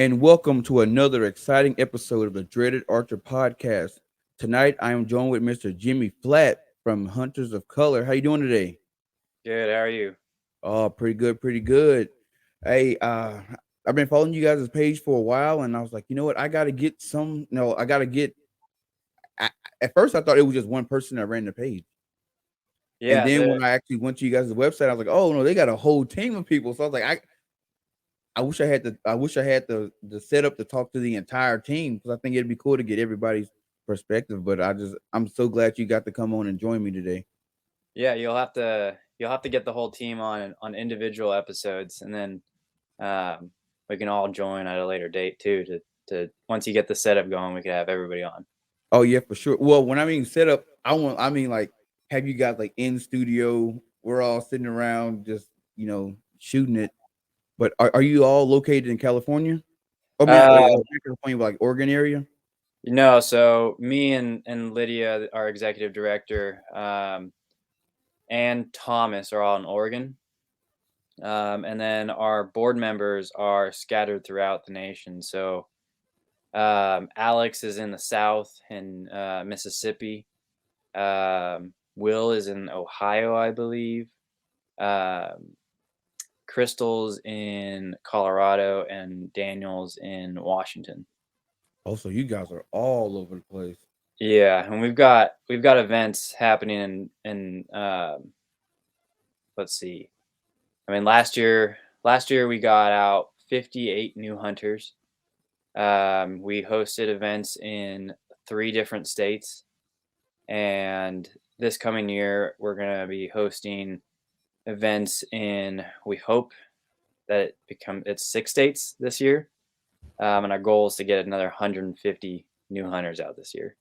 and welcome to another exciting episode of the Dreaded Archer podcast. Tonight, I am joined with Mr. Jimmy Flatt from Hunters of Color. How you doing today? Good. How are you? Oh, pretty good, pretty good. Hey, I've been following you guys' page for a while, and I was like, you know what? I got to get some. No, I got to get. I, at first, I thought it was just one person that ran the page, and Yeah. then The when I actually went to you guys' website, I was like, oh no, they got a whole team of people. So I was like, I wish I had the the setup to talk to the entire team because I think it'd be cool to get everybody's perspective. But I'm so glad you got to come on and join me today. yeah. You'll have to get the whole team on individual episodes, and then um, we can all join at a later date too. To once you get the setup going, we could have everybody on. Oh yeah, for sure. Well, when I mean setup, I mean like have you guys like in studio? We're all sitting around just shooting it. But are you all located in California? I mean, like Uh, not California, but like Oregon area. so me and Lydia, our executive director, and Thomas are all in Oregon, and then our board members are scattered throughout the nation. So Alex is in the South in Mississippi. Will is in Ohio, I believe. Um, Crystal's in Colorado, and Daniel's in Washington. Oh, so you guys are all over the place. Yeah, and we've got events happening in let's see. I mean, last year we got out 58 new hunters. We hosted events in 3 different states, and this coming year we're gonna be hosting events in, we hope that it's 6 states this year, and our goal is to get another 150 new hunters out this year.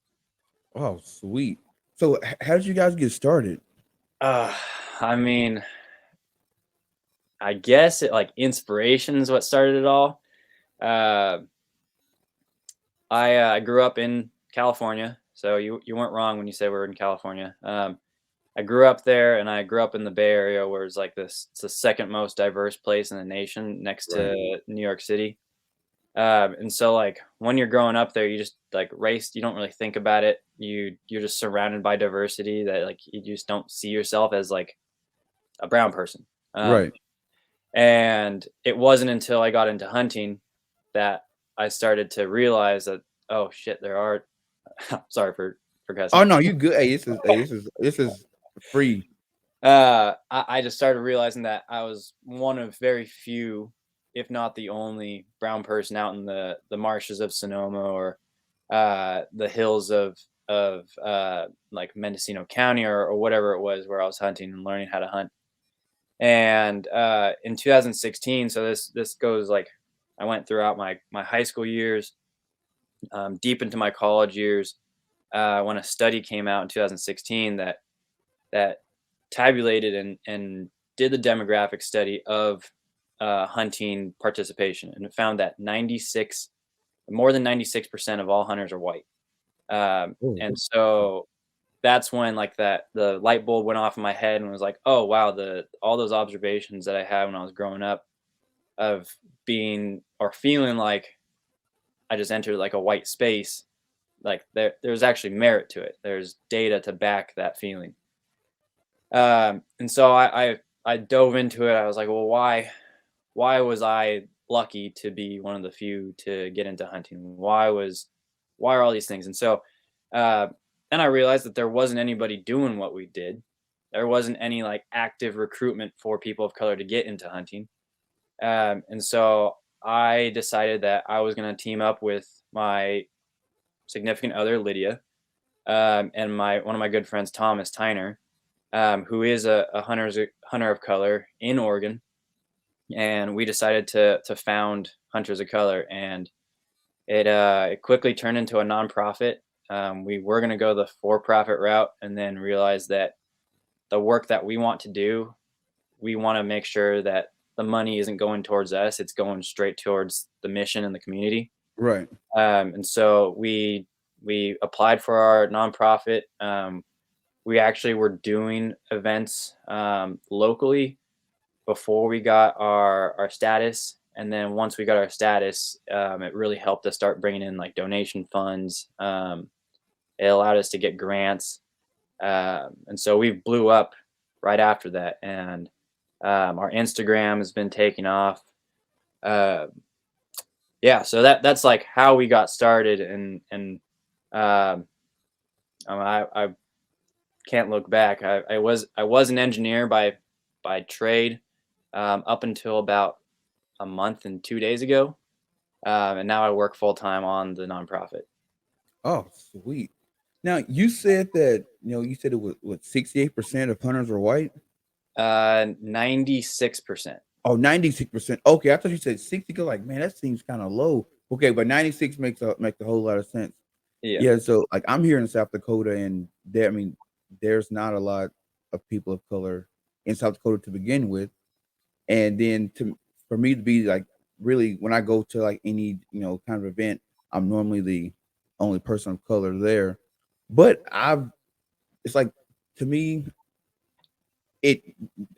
Oh, sweet. So how did you guys get started? uh I mean, I guess like inspiration is what started it all. uh I grew up in California, so you weren't wrong when you said we're in California. I grew up there, and I grew up in the Bay Area, where it's like it's the second most diverse place in the nation, next Right. to New York City. And so like when you're growing up there, you just like race, you don't really think about it. You're just surrounded by diversity that like you just don't see yourself as like a brown person. Um, Right. and it wasn't until I got into hunting that I started to realize that, oh shit, there are. Sorry for Oh cussing. no, you good. This is free. I just started realizing that I was one of very few, if not the only, brown person out in the marshes of Sonoma, or the hills of like Mendocino County, or whatever it was where I was hunting and learning how to hunt. And in 2016, so this goes like, I went throughout my high school years, deep into my college years, when a study came out in 2016 that tabulated and did the demographic study of hunting participation, and it found that more than 96% of all hunters are white. Oh, And so that's when like that the light bulb went off in my head and was like, oh wow, the all those observations that I had when I was growing up of being or feeling like I just entered like a white space, like there's actually merit to it. There's data to back that feeling. And so I dove into it. I was like, well, why was I lucky to be one of the few to get into hunting? Why are all these things? And so uh, then I realized that there wasn't anybody doing what we did. There wasn't any like active recruitment for people of color to get into hunting. And so I decided that I was going to team up with my significant other, Lydia, and my one of my good friends, Thomas Tyner, who is a hunter of color in Oregon. And we decided to found Hunters of Color, and it quickly turned into a nonprofit. We were going to go the for-profit route, and then realized that the work that we want to do, we want to make sure that the money isn't going towards us; it's going straight towards the mission and the community. right. And so we applied for our nonprofit. We actually were doing events locally before we got our status, And then once we got our status, it really helped us start bringing in like donation funds. It allowed us to get grants. And so we blew up right after that. And our Instagram has been taking off. Uh, yeah, so that's like how we got started. And um, I can't look back. I was an engineer by trade up until about a month and 2 days ago. And now I work full time on the nonprofit. Oh, sweet. Now you said that you said it was what 68% of hunters are white. 96%. Oh, 96%. Okay, I thought you said 60. Cause like, man, that seems kind of low. Okay, but 96 makes a whole lot of sense. Yeah. Yeah, so like I'm here in South Dakota, and there's not a lot of people of color in South Dakota to begin with, and then to for me to be like really when I go to like any kind of event, I'm normally the only person of color there. But it's like to me, it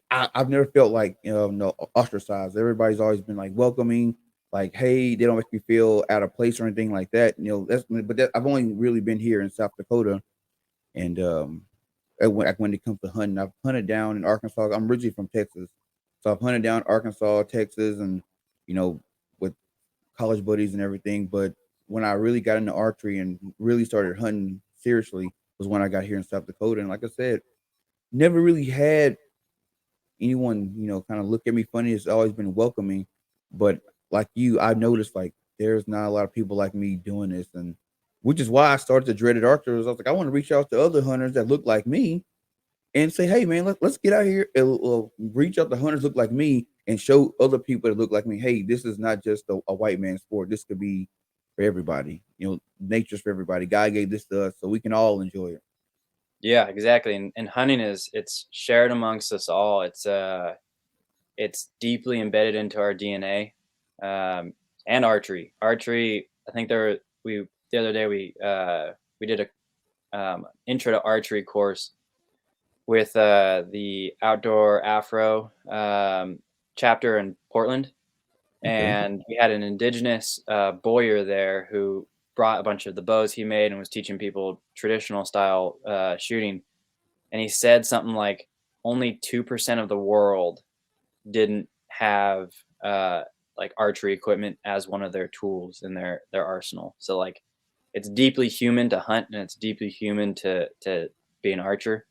I've never felt like no ostracized. Everybody's always been like welcoming, like hey, they don't make me feel out of place or anything like that. I've only really been here in South Dakota, and when it comes to hunting, I've hunted down in Arkansas. I'm originally from Texas, so I've hunted down Arkansas, Texas, and you know with college buddies and everything. But when I really got into archery and really started hunting seriously was when I got here in South Dakota. And like I said, never really had anyone, kind of look at me funny. It's always been welcoming. But like you, I noticed like there's not a lot of people like me doing this. And which is why I started the Dreaded Archers. I was like, I want to reach out to other hunters that look like me and say, hey man, let's get out here and reach out to hunters look like me and show other people that look like me, hey, this is not just a white man sport. This could be for everybody. Nature's for everybody. God gave this to us, so we can all enjoy it. Yeah, exactly. And hunting it's shared amongst us all. It's deeply embedded into our DNA. And archery. Archery, I think the other day we did a intro to archery course with the Outdoor Afro chapter in Portland, Okay. and we had an indigenous bowyer there who brought a bunch of the bows he made and was teaching people traditional style shooting. And he said something like only 2% of the world didn't have like archery equipment as one of their tools in their arsenal. So like it's deeply human to hunt, and it's deeply human to be an archer.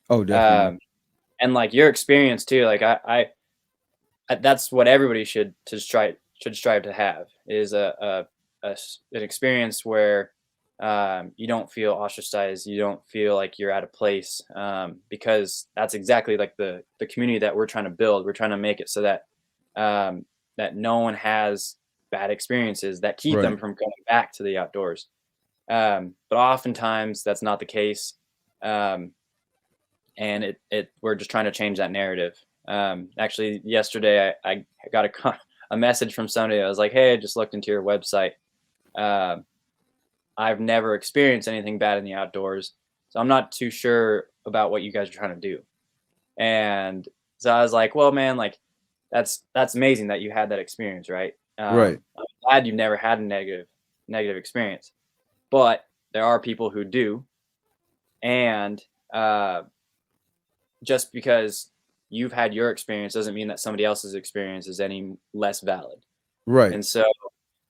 Oh, definitely. Um, and like your experience too, like that's what everybody should strive to have is an experience where you don't feel ostracized, you don't feel like you're out of place, because that's exactly like the community that we're trying to build. We're trying to make it so that that no one has bad experiences that keep Right. them from coming back to the outdoors. But oftentimes that's not the case. Um, and we're just trying to change that narrative. Actually, yesterday I got a message from somebody. I was like, "Hey, I just looked into your website. Um, I've never experienced anything bad in the outdoors, so I'm not too sure about what you guys are trying to do." And so I was like, "Well, man, like that's amazing that you had that experience, right? Right. I'm glad you've never had a negative experience, but there are people who do, and uh, just because you've had your experience doesn't mean that somebody else's experience is any less valid." Right. And so,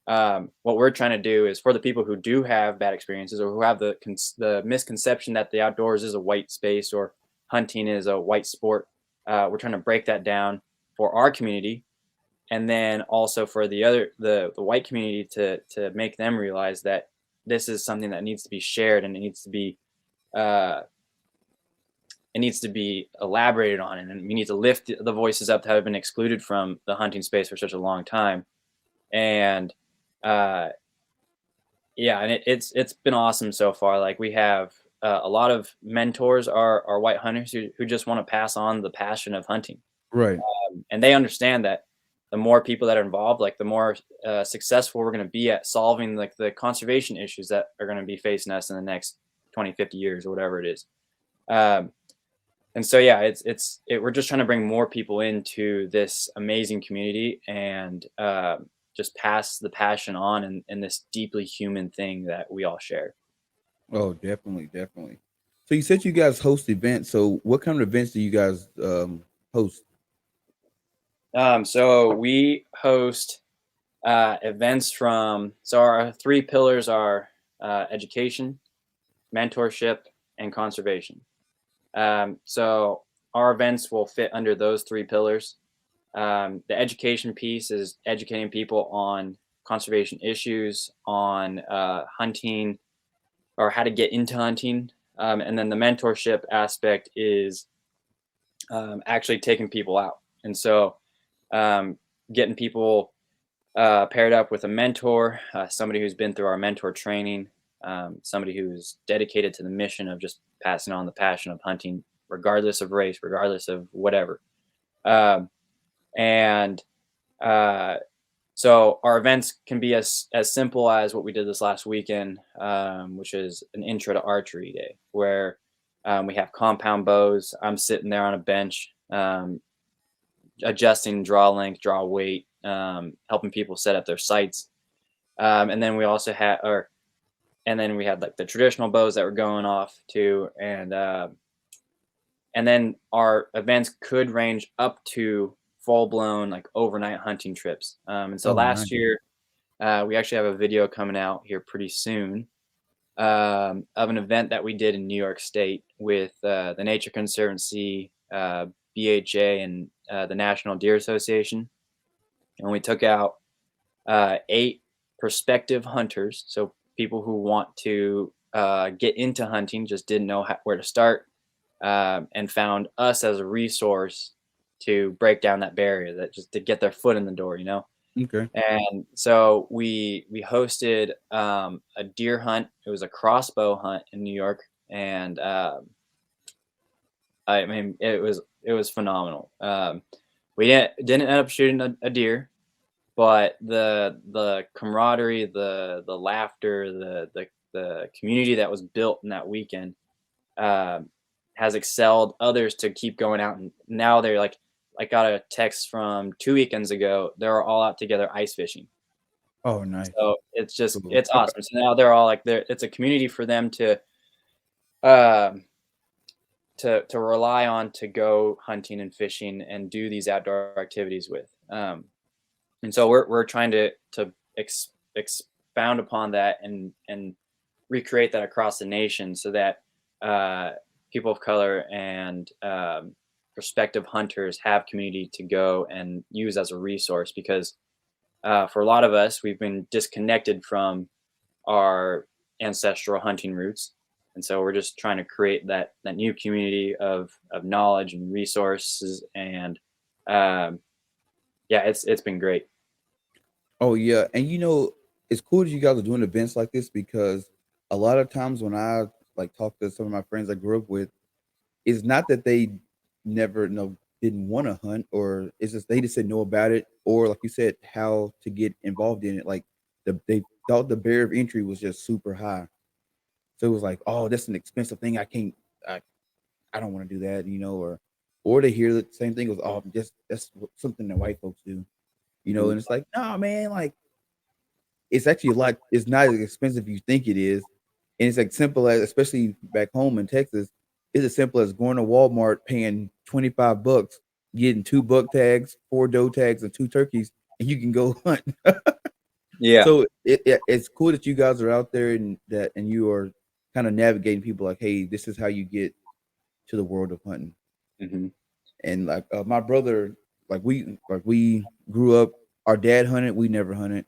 what we're trying to do is for the people who do have bad experiences or who have the misconception that the outdoors is a white space or hunting is a white sport, we're trying to break that down for our community, and then also for the white community to make them realize that this is something that needs to be shared, and uh, it needs to be elaborated on, and we need to lift the voices up that have been excluded from the hunting space for such a long time. And uh, yeah, and it's been awesome so far. Like we have a lot of mentors are white hunters who just want to pass on the passion of hunting, Right. and they understand that the more people that are involved, like the more successful we're going to be at solving like the conservation issues that are going to be facing us in the next 20, 50 years or whatever it is. Um, And so yeah, we're just trying to bring more people into this amazing community and just pass the passion on and this deeply human thing that we all share. Oh, definitely, definitely. So you said you guys host events. So what kind of events do you guys host? So we host events from, so our three pillars are education, mentorship, and conservation. So our events will fit under those three pillars. The education piece is educating people on conservation issues, on hunting, or how to get into hunting. And then the mentorship aspect is actually taking people out. And so um, getting people paired up with a mentor, somebody who's been through our mentor training, somebody who's dedicated to the mission of just passing on the passion of hunting, regardless of race, regardless of whatever. Um, and uh, so our events can be as simple as what we did this last weekend, which is an intro to archery day, where we have compound bows. I'm sitting there on a bench, adjusting draw length, draw weight, helping people set up their sights. And then we also had, and then we had like the traditional bows that were going off too, and then our events could range up to full blown like overnight hunting trips. And so Oh, nice. last year, we actually have a video coming out here pretty soon of an event that we did in New York State with the Nature Conservancy, BHA, and the National Deer Association. And we took out 8 prospective hunters, so people who want to get into hunting, just didn't know where to start, and found us as a resource to break down that barrier, that just to get their foot in the door, you know. Okay. And so we hosted a deer hunt. It was a crossbow hunt in New York, and I mean it was phenomenal. We didn't end up shooting a deer, but the camaraderie, the laughter, the community that was built in that weekend um, has excelled others to keep going out. And now they're like, I got a text from 2 weekends ago. They're all out together ice fishing. Oh, nice. So it's just Cool. it's awesome. So now they're all like, it's a community for them um, to rely on to go hunting and fishing and do these outdoor activities with. And so we're trying to expound upon that and recreate that across the nation, so that people of color and prospective hunters have community to go and use as a resource. Because for a lot of us, we've been disconnected from our ancestral hunting roots, and so we're just trying to create that new community of knowledge and resources. And yeah, it's been great. Oh yeah, and it's cool that you guys are doing events like this because a lot of times when I like talk to some of my friends I grew up with, it's not that they never didn't want to hunt, or it's just they just didn't know about it, or like you said, how to get involved in it. Like they thought the barrier of entry was just super high, so it was like, oh, that's an expensive thing. I can't, I, I don't want to do that, or they hear the same thing was, oh, just that's something that white folks do, Mhm. and it's like, no, man, like it's actually a lot. It's not as expensive as you think it is, and it's like simple as, especially back home in Texas, it's as simple as going to Walmart, paying $25, getting 2 buck tags, 4 doe tags, and 2 turkeys, and you can go hunt. Yeah. So it's cool that you guys are out there and you are kind of navigating people like, hey, this is how you get to the world of hunting. Hmm. And like my brother, like we grew up. Our dad hunted, we never hunted.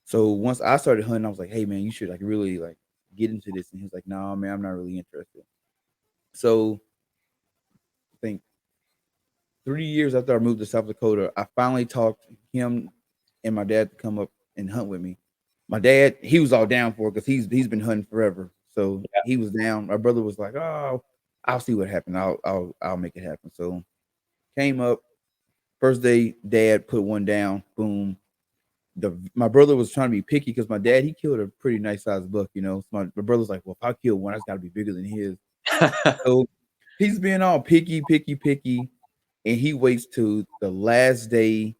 So once I started hunting, I was like, "Hey man, you should like really like get into this." And he was like, "Nah, man, I'm not really interested." So I think 3 years after I moved to South Dakota, I finally talked him and my dad to come up and hunt with me. My dad, he was all down for it because he's been hunting forever, so he was down. My brother was like, "Oh, I'll see what happens. I'll make it happen." So came up first day. Dad put one down. Boom. My brother was trying to be picky because my dad, he killed a pretty nice sized buck. So my brother's like, well, if I kill one, that's got to be bigger than his. So He's being all picky, and he waits to the last day,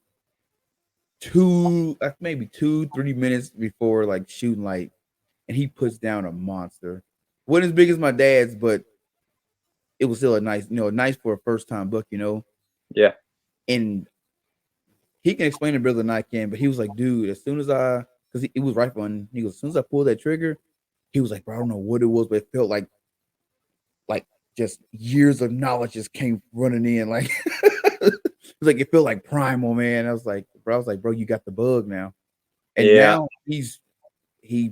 maybe 2-3 minutes before like shooting light, and he puts down a monster. Wasn't as big as my dad's, but it was still a nice, nice for a first time buck, Yeah. And he can explain it better than I can, but he was like, dude, as soon as because it was rifle, and he goes, as soon as I pulled that trigger, he was like, bro, I don't know what it was, but it felt like just years of knowledge just came running in, like it's like it felt like primal, man. I was like, bro, you got the bug now, and Yeah. now he's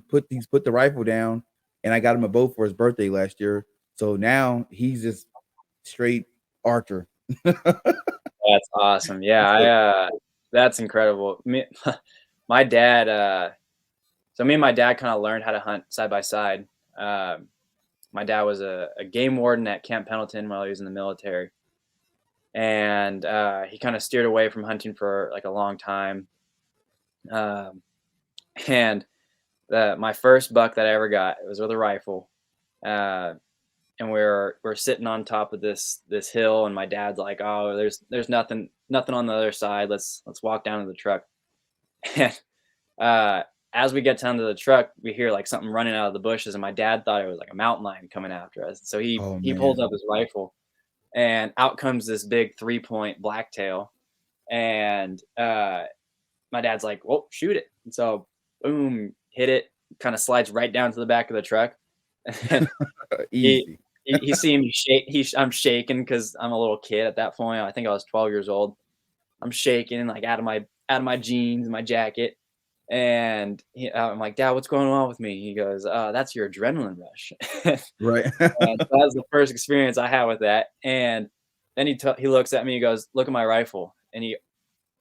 put the rifle down, and I got him a bow for his birthday last year, so now he's just straight archer. That's awesome. Yeah, So, that's incredible. My dad, so me and my dad kind of learned how to hunt side by side. Um, my dad was a game warden at Camp Pendleton while he was in the military, and he kind of steered away from hunting for like a long time. Um, and my first buck that I ever got, it was with a rifle. Uh, and we're sitting on top of this hill, and my dad's like, "Oh, there's nothing on the other side. Let's walk down to the truck." And uh, as we get down to the truck, we hear like something running out of the bushes, and my dad thought it was like a mountain lion coming after us. So oh he pulls man, up his rifle, and out comes this big 3-point blacktail, and my dad's like, "Well, shoot it." And so boom, hit it, kind of slides right down to the back of the truck, and he easy. he see me shake. I'm shaking because I'm a little kid at that point. I think I was 12 years old. I'm shaking like out of my jeans, my jacket, and I'm like, "Dad, what's going on with me?" He goes, "That's your adrenaline rush." Right. And that was the first experience I had with that. And then he looks at me, he goes, "Look at my rifle," and he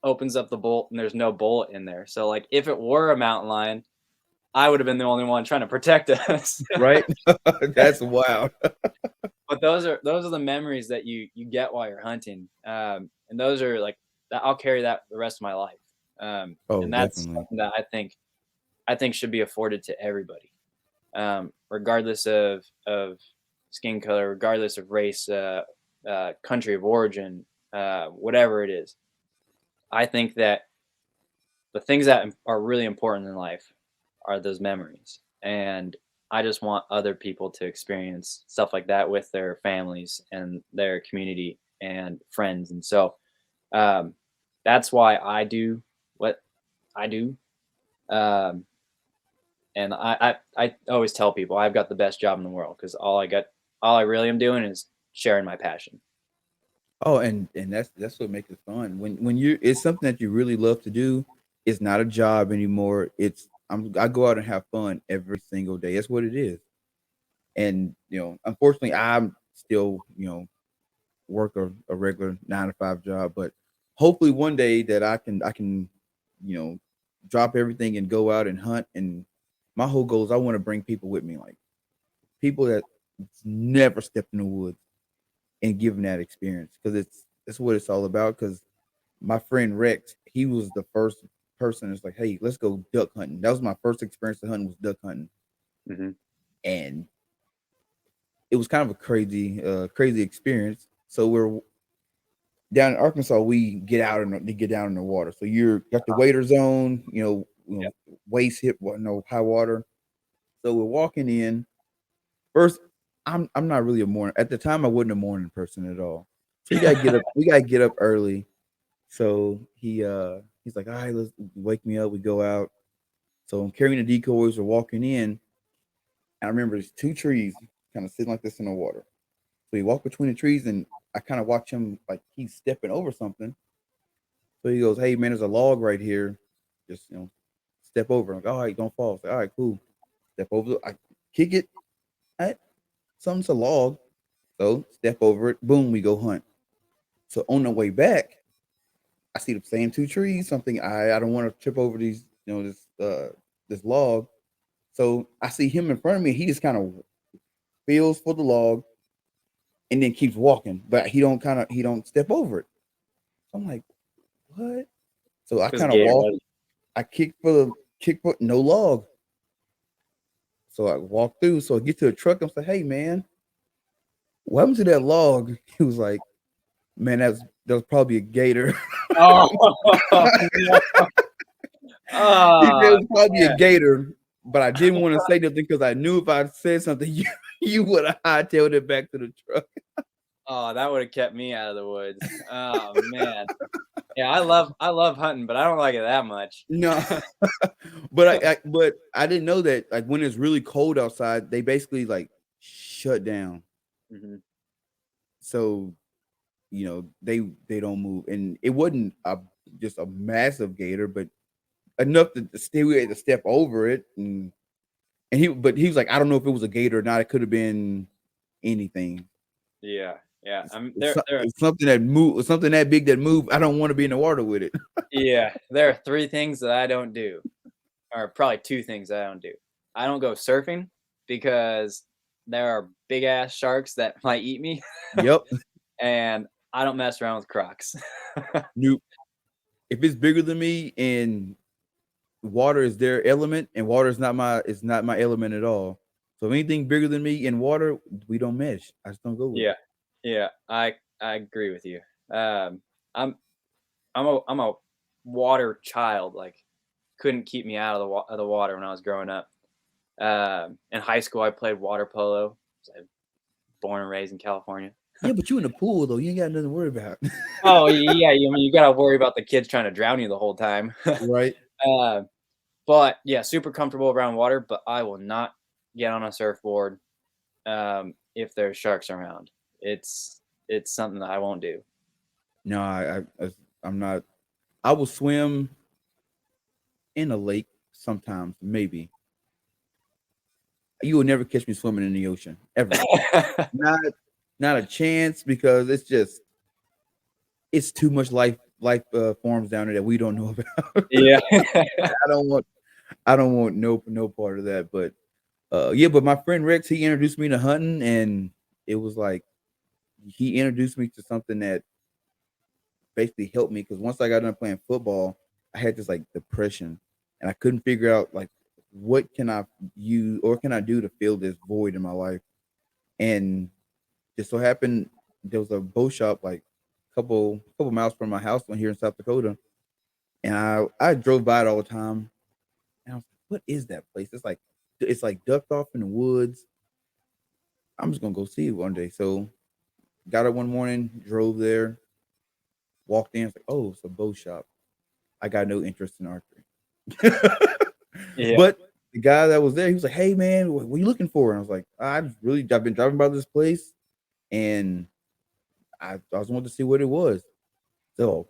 opens up the bolt, and there's no bullet in there. So like, if it were a mountain lion, I would have been the only one trying to protect us. Right? That's wild. But those are the memories that you get while you're hunting, and those are like that. I'll carry that the rest of my life, Oh, and that's definitely. something that I think should be afforded to everybody, regardless of skin color, regardless of race, country of origin, whatever it is. I think that the things that are really important in life are those memories, and I just want other people to experience stuff like that with their families and their community and friends. And so um, that's why I do what I do. um, and I always tell people I've got the best job in the world because all I really am doing is sharing my passion. Oh, and that's what makes it fun. When you it's something that you really love to do, it's not a job anymore. I go out and have fun every single day. That's what it is. And unfortunately, I'm still work a regular 9 to 5 job, but hopefully one day that I can you know drop everything and go out and hunt. And my whole goal is I want to bring people with me, like people that never stepped in the woods, and give them that experience, because that's what it's all about. Because my friend Rex, he was the first person that's like, hey, let's go duck hunting. That was my first experience to hunting, was duck hunting. Hmm. And it was kind of a crazy experience. So we're down in Arkansas, we get out and they get down in the water. So you're got the wader zone, Yeah. waist hip, no high water. So we're walking in. First, I'm not really a morning. At the time, I wasn't a morning person at all. So we gotta get up. We gotta get up early. So he's like, all right, let's wake me up. We go out. So I'm carrying the decoys. We're walking in. I remember there's 2 trees kind of sitting like this in the water. So he walked between the trees, and I kind of watch him like he's stepping over something. So he goes, hey man, there's a log right here. Just step over. I'm like, all right, don't fall. I say, all right, cool. Step over. I kick it. All right, something's a log. So step over it. Boom, we go hunt. So on the way back, I see the same 2 trees. Something I don't want to trip over these, this log. So I see him in front of me. He just kind of feels for the log and then keeps walking, but he don't step over it. So I'm like, what? So I Because kind of Gator walk. was. I kick for no log. So I walk through. So I get to the truck. I'm like, hey man. what happened to that log? He was like, man, that was probably a gator. Oh, no. He said it Oh, was probably a man. gator, but I didn't want to say nothing because I knew if I said something, you would have hightailed it back to the truck. Oh, that would have kept me out of the woods. Oh, man. Yeah, I love hunting, but I don't like it that much. No, but I didn't know that like when it's really cold outside, they basically like shut down. Mhm. So they don't move, and it wasn't just a massive gator, but enough to still we had to step over it, and he was like, I don't know if it was a gator or not. It could have been anything. Yeah, yeah. It's, it's something that moved, something that big that moved. I don't want to be in the water with it. Yeah, there are 3 things that I don't do, or probably 2 things that I don't do. I don't go surfing because there are big ass sharks that might eat me, Yep. and I don't mess around with crocs. Nope. If it's bigger than me and water is their element, and water is not my element at all. So anything bigger than me in water, we don't mesh. I just don't go with Yeah, it. yeah, I agree with you. Um, I'm I'm a water child, like, couldn't keep me out of the water when I was growing up. In high school, I played water polo. I was born and raised in California. Yeah, but you in the pool though, you ain't got nothing to worry about. Oh, yeah, I mean, you gotta worry about the kids trying to drown you the whole time. Right? Uh, but, yeah, super comfortable around water, but I will not get on a surfboard, if there's sharks around. It's something that I won't do. No, I'm not. I will swim in a lake sometimes, maybe. You will never catch me swimming in the ocean ever. Not not a chance because it's too much life forms down there that we don't know about. Yeah. I don't want I don't want no part of that. But yeah, but my friend Rex, he introduced me to hunting, and it was like he introduced me to something that basically helped me because once I got done playing football, I had this like depression, and I couldn't figure out like what can I use or can I do to fill this void in my life. And just so happened there was a bow shop like couple miles from my house here in South Dakota, and I drove by it all the time, and I was like, "What is that place?" It's like ducked off in the woods. I'm just gonna go see it one day. So got up one morning, drove there, walked in, it's like, "Oh, it's a bow shop." I got no interest in archery. Yeah. But the guy that was there, he was like, "Hey man, what are you looking for?" And I was like, I've been driving by this place, and I just wanted to see what it was. So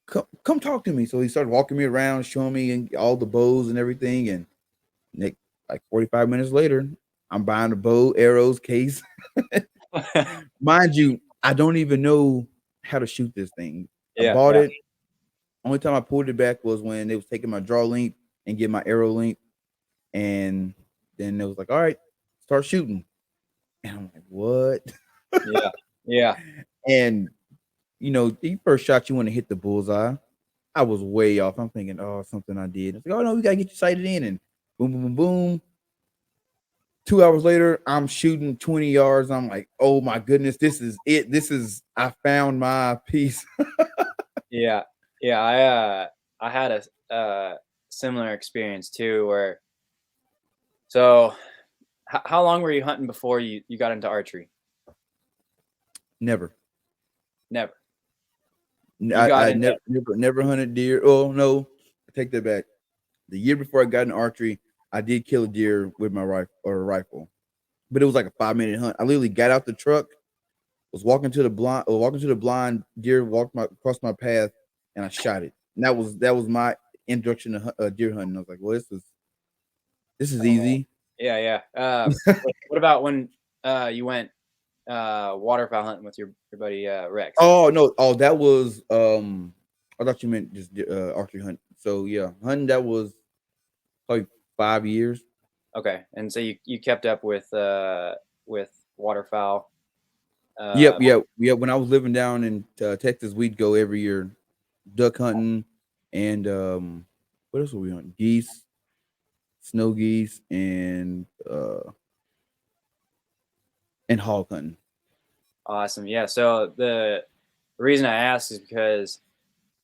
come talk to me." So he started walking me around, showing me and all the bows and everything. And Nick, like 45 minutes later, I'm buying a bow, arrows, case. Mind you, I don't even know how to shoot this thing. I Yeah, bought yeah. it. Only time I pulled it back was when they was taking my draw length and get my arrow length. And then it was like, all right, start shooting. And I'm like, what? Yeah, yeah. And the first shot you want to hit the bullseye. I was way off. I'm thinking, oh, something I did. It's like, oh no, we gotta get you sighted in, and boom, boom, boom, boom. 2 hours later, I'm shooting 20 yards. I'm like, oh my goodness, this is it. I found my piece. Yeah, yeah, I had a similar experience too where so how long were you hunting before you got into archery? Never. Never. You got I into never hunted deer. Oh no, I take that back. The year before I got in archery, I did kill a deer with my rifle or a rifle, but it was like a 5 minute hunt. I literally got out the truck, was walking to the blind, deer across my path, and I shot it. And that was my introduction to deer hunting. I was like, well, this is Oh, easy. yeah, yeah. What about when you went waterfowl hunting with your buddy Rex? Oh no, oh that was I thought you meant just archery hunt. So yeah, hunting that was probably 5 years. Okay, and so you kept up with waterfowl. Yep, Uh, yep, yep. When I was living down in Texas, we'd go every year duck hunting and what else were we on? Geese, snow geese, and hog hunting. Awesome. Yeah. So the reason I asked is because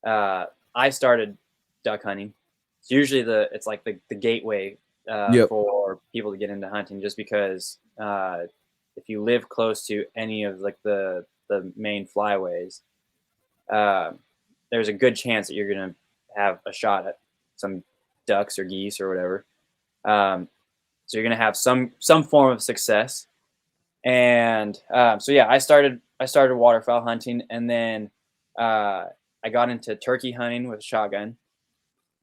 I started duck hunting. It's usually it's like the gateway Yep. for people to get into hunting, just because if you live close to any of like the main flyways, uh, there's a good chance that you're gonna have a shot at some ducks or geese or whatever. So you're gonna have some form of success. And so yeah, I started waterfowl hunting, and then I got into turkey hunting with a shotgun,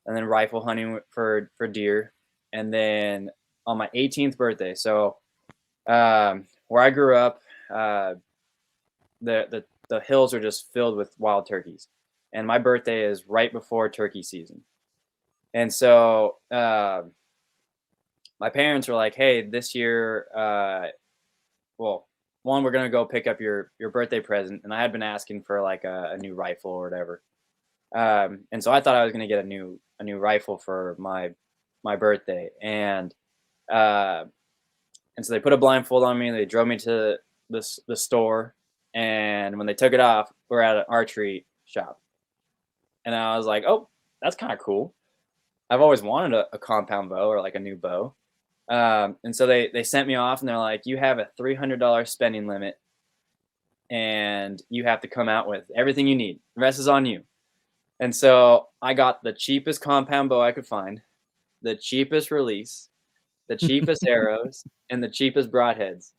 and then rifle hunting for deer, and then on my 18th birthday. So where I grew up, uh, the hills are just filled with wild turkeys, and my birthday is right before turkey season. And so my parents were like, "Hey, this year, well, one, we're gonna go pick up your birthday present," and I had been asking for like a new rifle or whatever. And so I thought I was gonna get a new rifle for my birthday, uh, and so they put a blindfold on me. They drove me to the store, and when they took it off, we're at an archery shop, and I was like, "Oh, that's kind of cool." I've always wanted a compound bow or like a new bow. And so they sent me off, and they're like, "You have a $300 spending limit, and you have to come out with everything you need. The rest is on you." And so I got the cheapest compound bow I could find, the cheapest release, the cheapest arrows, and the cheapest broadheads.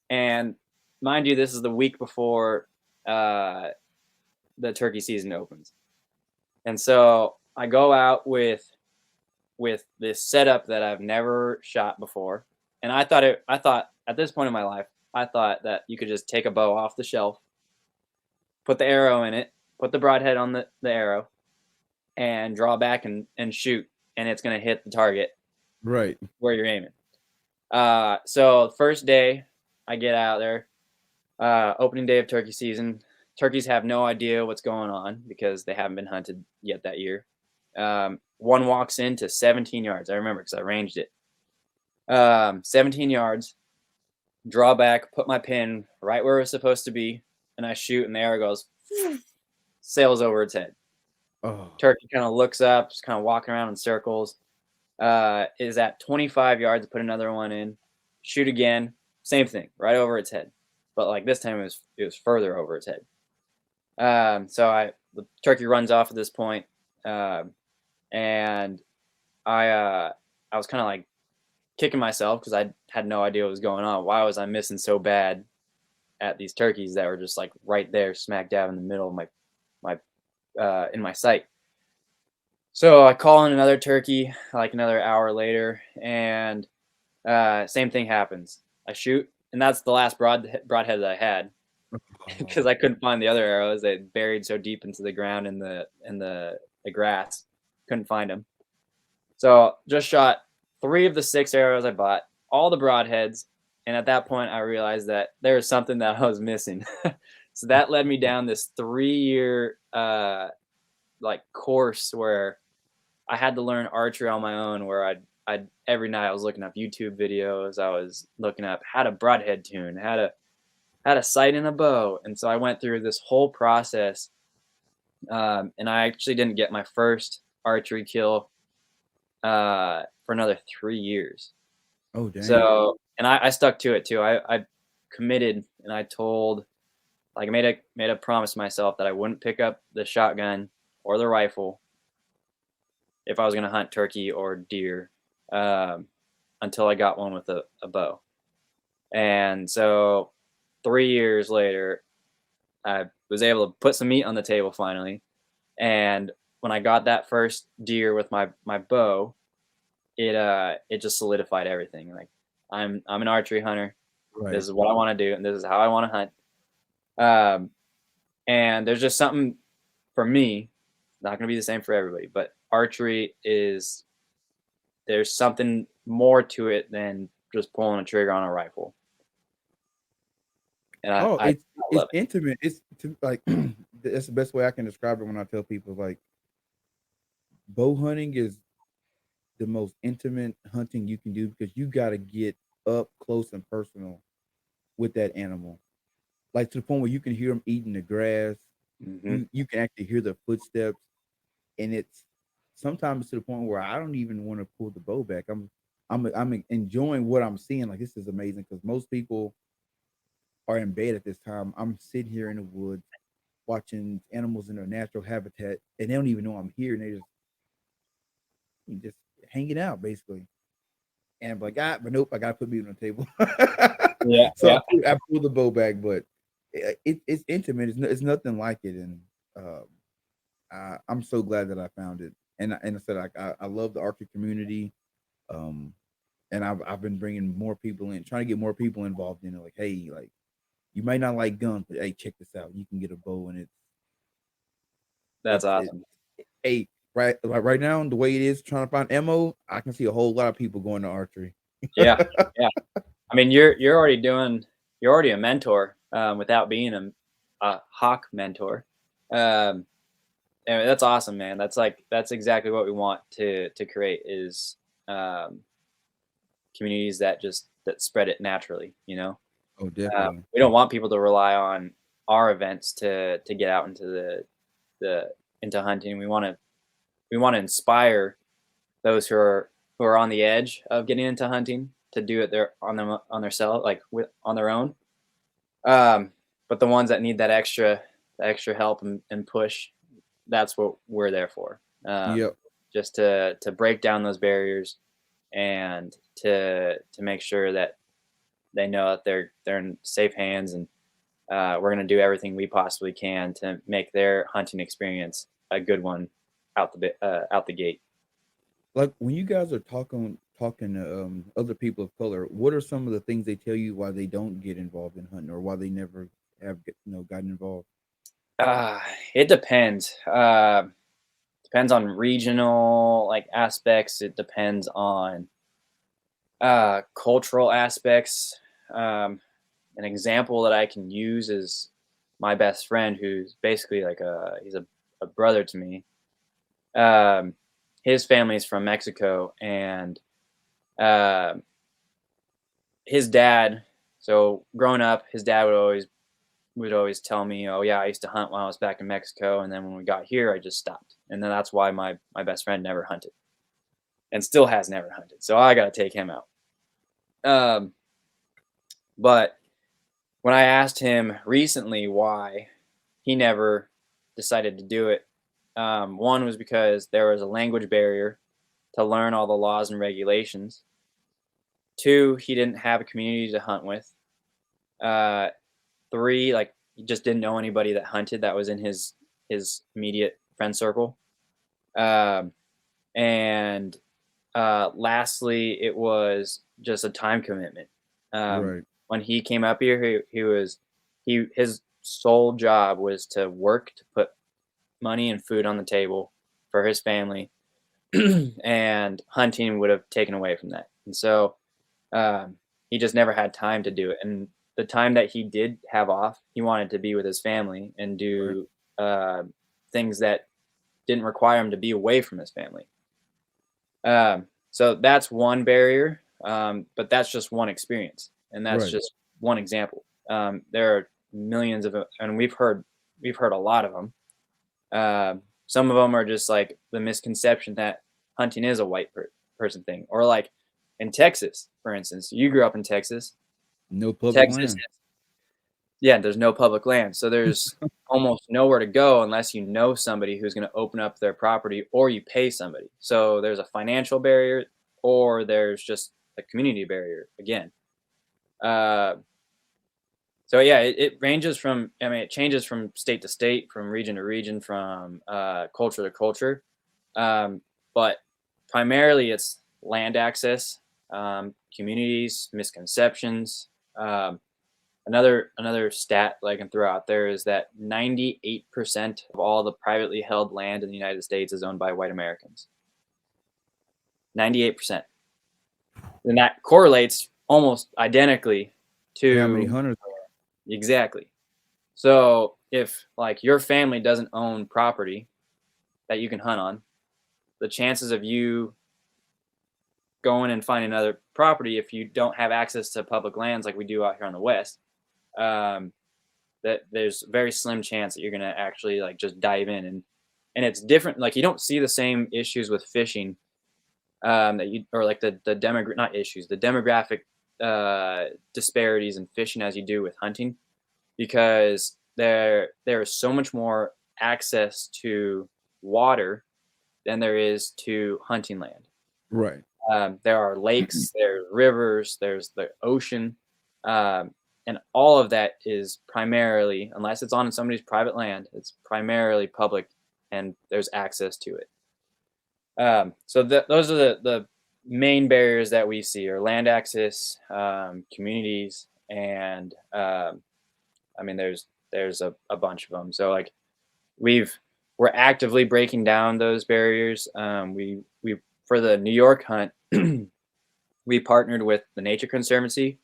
And mind you, this is the week before uh, the turkey season opens. And so I go out with this setup that I've never shot before. And I thought at this point in my life, I thought that you could just take a bow off the shelf, put the arrow in it, put the broadhead on the arrow, and draw back and shoot, and it's gonna hit the target Right. where you're aiming. So first day I get out there, opening day of turkey season. Turkeys have no idea what's going on because they haven't been hunted yet that year. One walks into 17 yards. I remember because I ranged it. 17 yards, draw back, put my pin right where it's supposed to be, and I shoot, and the arrow goes, sails over its head. Oh. Turkey kind of looks up, just kind of walking around in circles. Is at 25 yards, put another one in, shoot again, same thing, right over its head. But like this time it was further over its head. So the turkey runs off at this point, um, and I was kind of like kicking myself because I had no idea what was going on. Why was I missing so bad at these turkeys that were just like right there, smack dab in the middle of my in my sight? So I call in another turkey like another hour later, and same thing happens. I shoot, and that's the last broadhead that I had because Oh. I couldn't find the other arrows. They buried so deep into the ground in the grass, couldn't find them. So just shot 3 of the 6 arrows I bought, all the broadheads, and at that point I realized that there was something that I was missing. So that led me down this 3-year like course where I had to learn archery on my own. Where I'd every night I was looking up YouTube videos. I was looking up how to broadhead tune, how to sight in a bow, and so I went through this whole process. And I actually didn't get my first archery kill for another 3 years. Oh, dang. So, and I stuck to it too. I committed, and I told, like, made a promise to myself that I wouldn't pick up the shotgun or the rifle if I was going to hunt turkey or deer um, until I got one with a bow. And so 3 years later, I was able to put some meat on the table finally. And when I got that first deer with my bow, it just solidified everything. Like I'm an archery hunter. This Right. is what I want to do, and this is how I want to hunt. Um, and there's just something for me, not going to be the same for everybody, but archery is there's something more to it than just pulling a trigger on a rifle, and I Oh, I, I it's love it. intimate. It's like that's the best way I can describe it when I tell people like bow hunting is the most intimate hunting you can do because you got to get up close and personal with that animal. like to the point where you can hear them eating the grass. Hmm. You can actually hear their footsteps, and it's sometimes to the point where I don't even want to pull the bow back. I'm enjoying what I'm seeing. Like this is amazing because most people are in bed at this time. I'm sitting here in the woods watching animals in their natural habitat, and they don't even know I'm here, and they just hanging out basically. And I'm like, but nope, I gotta put meat on the table. Yeah, So yeah, I pulled the bow back, but it's intimate. It's nothing like it, and um, I'm so glad that I found it. And I said I love the Arctic community, um, and I've been bringing more people in, trying to get more people involved in it. Like, hey, like you might not like guns, but hey, check this out. You can get a bow, and that's it awesome. hey, right now the way it is trying to find ammo, I can see a whole lot of people going to archery. Yeah, yeah. I mean, you're already a mentor without being a hawk mentor. Um, and that's awesome, man. That's exactly what we want to create is um, communities that spread it naturally. Oh, definitely. We don't want people to rely on our events to get out into the into hunting. We want to inspire those who are on the edge of getting into hunting to do it on their self on their own. Um, but the ones that need that extra help and push, that's what we're there for. Yep. Just to break down those barriers and to make sure that they know that they're in safe hands, and we're going to do everything we possibly can to make their hunting experience a good one out the gate. Like when you guys are talking to other people of color, what are some of the things they tell you why they don't get involved in hunting or why they never have gotten involved? Uh, it depends. Depends on regional aspects. It depends on cultural aspects. Um, an example that I can use is my best friend, who's basically he's a brother to me. Um, his family is from Mexico, and um his dad. So growing up, his dad would always tell me, "Oh yeah, I used to hunt when I was back in Mexico, and then when we got here, I just stopped." And then that's why my best friend never hunted, and still has never hunted. So I got to take him out. Um, but when I asked him recently why he never decided to do it, one was because there was a language barrier to learn all the laws and regulations. Two, he didn't have a community to hunt with. Uh, three, he just didn't know anybody that hunted that was in his immediate friend circle. Um, and lastly, it was just a time commitment. Right. When he came up here, his sole job was to work to put money and food on the table for his family, and hunting would have taken away from that. And so he just never had time to do it. And the time that he did have off, he wanted to be with his family and Right. do things that didn't require him to be away from his family. So that's one barrier, but that's just one experience, and that's Right. just one example. There are millions of, and we've heard a lot of them. Some of them are just like the misconception that hunting is a white person thing, or like in Texas, for instance. You grew up in Texas. No public Texas, land. yeah, there's no public land, so there's almost nowhere to go unless you know somebody who's going to open up their property, or you pay somebody. So there's a financial barrier, or there's just a community barrier again. Uh, so yeah, it ranges from. I mean, it changes from state to state, from region to region, from culture to culture. Um, but primarily, it's land access, communities, misconceptions. Um, Another stat that I can throw out there is that 98% of all the privately held land in the United States is owned by white Americans. 98%. And that correlates almost identically To how many to hunters? exactly. So if your family doesn't own property that you can hunt on, the chances of you going and finding another property, if you don't have access to public lands like we do out here on the West, um, that there's a very slim chance that you're gonna actually like just dive in, and it's different. Like you don't see the same issues with fishing that you or like the not issues, the demographic disparities in fishing as you do with hunting, because there is so much more access to water than there is to hunting land. Right. There are lakes, there's rivers, there's the ocean, um, and all of that is primarily, unless it's on somebody's private land, it's primarily public, and there's access to it. So those are the main barriers that we see are land access, communities, and I mean there's a bunch of them. So like we've we're actively breaking down those barriers. We for the New York hunt, we partnered with the Nature Conservancy,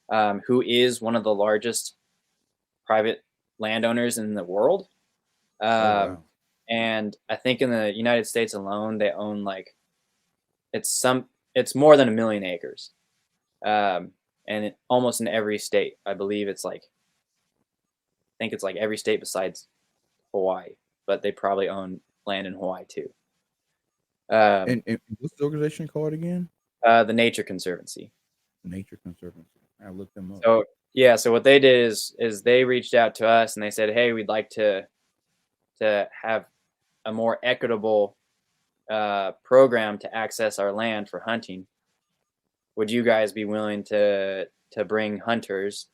who is one of the largest private landowners in the world. Oh Um, wow. and I think in the United States alone, they own like it's some it's more than 1 million acres, um, and almost in every state. I believe it's like I think it's like every state besides Hawaii, but they probably own land in Hawaii too. Um, And what's the organization called again? the Nature Conservancy. Nature Conservancy. I looked them up. So yeah, so what they did is they reached out to us and they said, "Hey, we'd like to have a more equitable program to access our land for hunting. Would you guys be willing to bring hunters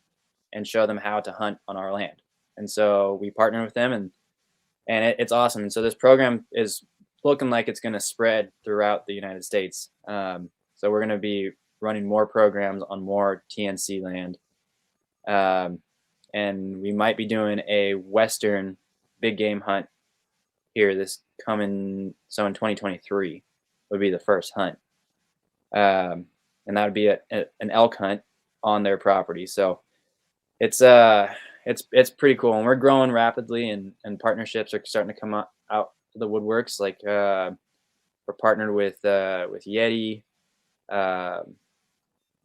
and show them how to hunt on our land?" And so we partnered with them, and it's awesome. And so this program is looking like it's going to spread throughout the United States. So we're going to be running more programs on more TNC land, um, and we might be doing a Western big game hunt here this coming. So in 2023 would be the first hunt, um, and that would be an elk hunt on their property. So it's it's pretty cool, and we're growing rapidly, and partnerships are starting to come out to the woodworks. Like we're partnered with Yeti. Um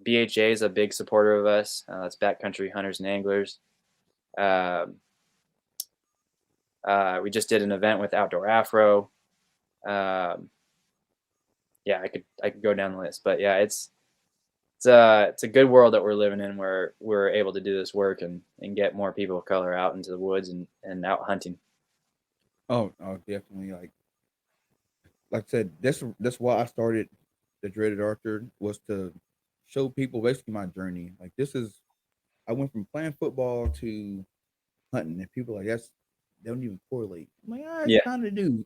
BHA is a big supporter of us. That's Backcountry Hunters and Anglers. Um, we just did an event with Outdoor Afro. Um, yeah, I could go down the list, but yeah, it's a good world that we're living in where we're able to do this work and get more people of color out into the woods and out hunting. Oh, definitely. Like I said, that's why I started the Dreaded Archer was to show people basically my journey. Like this is I went from playing football to hunting, and people are like they don't even correlate. I'm like, I Yeah, kind of do,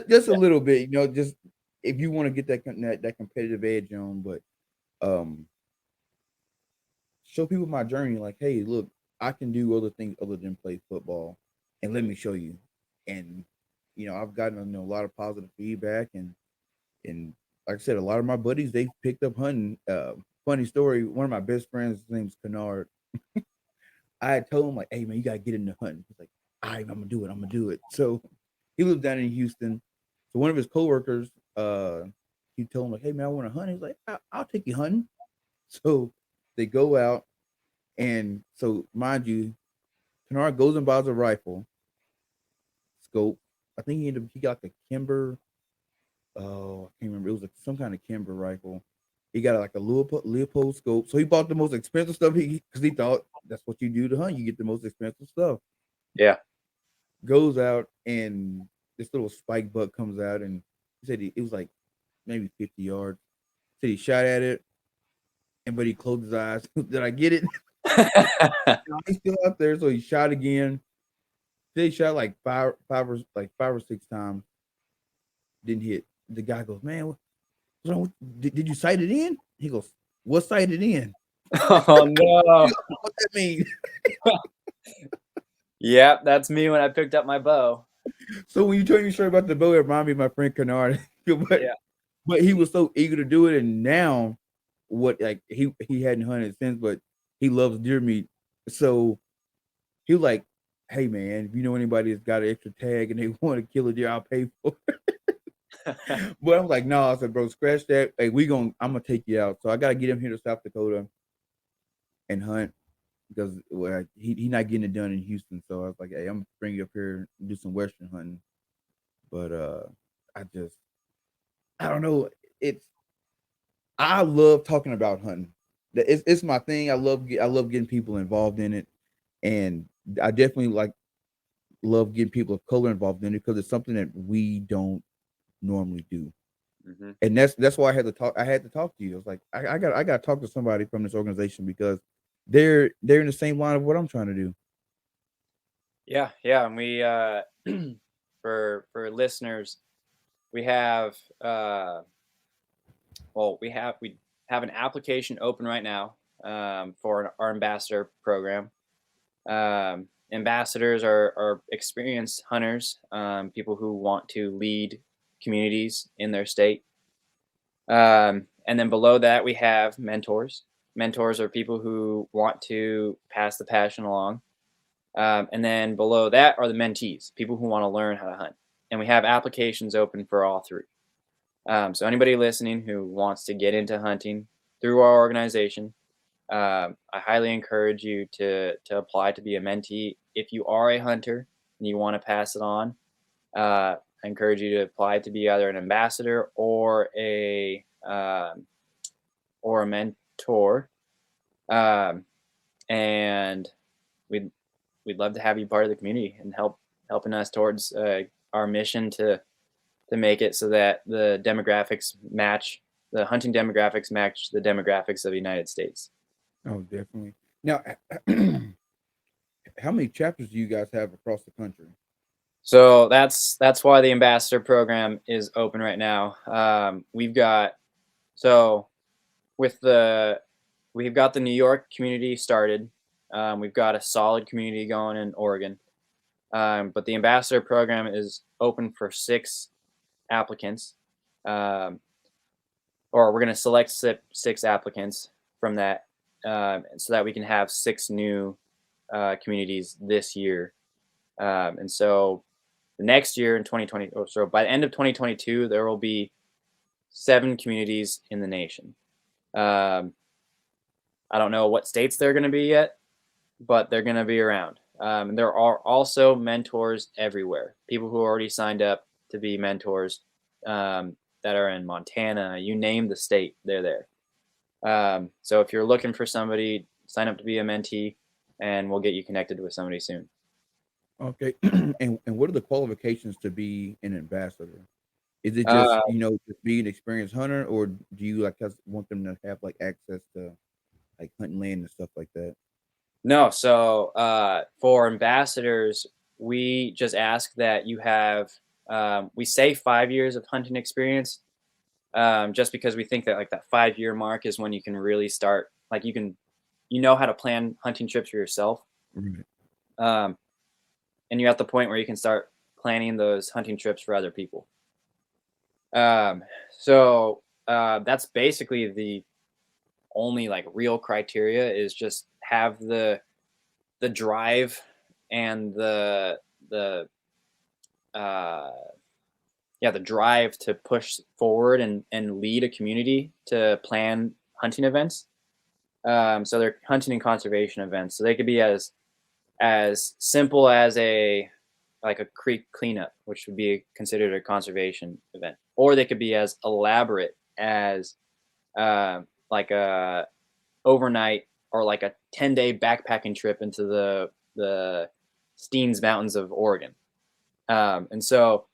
just a little bit, just if you want to get that competitive edge on, but um, show people my journey. Like, hey, look, I can do other things other than play football, and let me show you. And I've gotten a lot of positive feedback, and like I said, a lot of my buddies they picked up hunting. Funny story, one of my best friends, his name's Kennard. I had told him like, "Hey man, you gotta get into hunting." He's like, "All right, I'm gonna do it. I'm gonna do it." So he lived down in Houston. So one of his coworkers, he told him like, "Hey man, I want to hunt." He's like, "I'll take you hunting." So they go out, and so mind you, Kennard goes and buys a rifle, scope. I think he got the Kimber. Oh, I can't remember. It was some kind of Kimber rifle. He got like a Leopold scope. So he bought the most expensive stuff because he thought that's what you do to hunt. You get the most expensive stuff. yeah. Goes out and this little spike buck comes out and he said it was like maybe 50 yards. Said he shot at it and but he closed his eyes. Did I get it? No, he's still out there, so he shot again. Then he shot like five or six times. Didn't hit. The guy goes, "Man, what's wrong did you sight it in?" He goes, "What sighted in?" Oh no. What that mean? Yeah, that's me when I picked up my bow. So when you told me story about the bow, it reminded me of my friend Kennard. but Yeah. but he was so eager to do it, and now what like he hadn't hunted since, but he loves deer meat. So he was like, "Hey man, if you know anybody that's got an extra tag and they want to kill a deer, I'll pay for it." But I'm like, "No," I said, "Bro, scratch that. Hey, I'm gonna take you out." So I gotta get him here to South Dakota and hunt. because he not getting it done in Houston. So I was like, hey, I'm gonna bring you up here and do some Western hunting. But I just I don't know. It's I love talking about hunting. It's my thing. I love getting people involved in it, and I definitely love getting people of color involved in it because it's something that we don't normally do. Hmm. And that's why I had to talk. I had to talk to you. I was like, I got to talk to somebody from this organization because they're in the same line of what I'm trying to do. Yeah, yeah, and we for listeners, we have we have an application open right now for our ambassador program. Ambassadors are experienced hunters, people who want to lead communities in their state. And then below that, we have mentors. Mentors are people who want to pass the passion along. And then below that are the mentees, people who want to learn how to hunt. And we have applications open for all three. So anybody listening who wants to get into hunting through our organization, I highly encourage you to apply to be a mentee. If you are a hunter and you want to pass it on, I encourage you to apply to be either an ambassador or a mentor. Um, and we'd love to have you part of the community and helping us towards our mission to make it so that the hunting demographics match the demographics of the United States. Oh, definitely. Now, how many chapters do you guys have across the country? So that's why the ambassador program is open right now. We've got so with the we've got the New York community started. We've got a solid community going in Oregon. But the ambassador program is open for 6 applicants, um, or we're going to select 6 applicants from that, so that we can have 6 new communities this year. And so the next year in 2020, or so by the end of 2022, there will be 7 communities in the nation. Um, I don't know what states they're going to be yet, but they're going to be around. And there are also mentors everywhere. People who already signed up to be mentors, that are in Montana. You name the state, they're there. So if you're looking for somebody, sign up to be a mentee, and we'll get you connected with somebody soon. Okay, and what are the qualifications to be an ambassador? Is it just Uh, just be an experienced hunter, or do you want them to have like access to like hunting land and stuff like that? no, so for ambassadors, we just ask that you have, we say 5 years of hunting experience, just because we think that like that 5 year mark is when you can really start, like you know how to plan hunting trips for yourself. Right. Um, and you're at the point where you can start planning those hunting trips for other people. Um, so that's basically the only like real criteria is just have the drive and the uh yeah, the drive to push forward and lead a community to plan hunting events. So they're hunting and conservation events. So they could be as simple as a like a creek cleanup, which would be considered a conservation event, or they could be as elaborate as like a overnight or like a 10-day backpacking trip into the Steens Mountains of Oregon. And so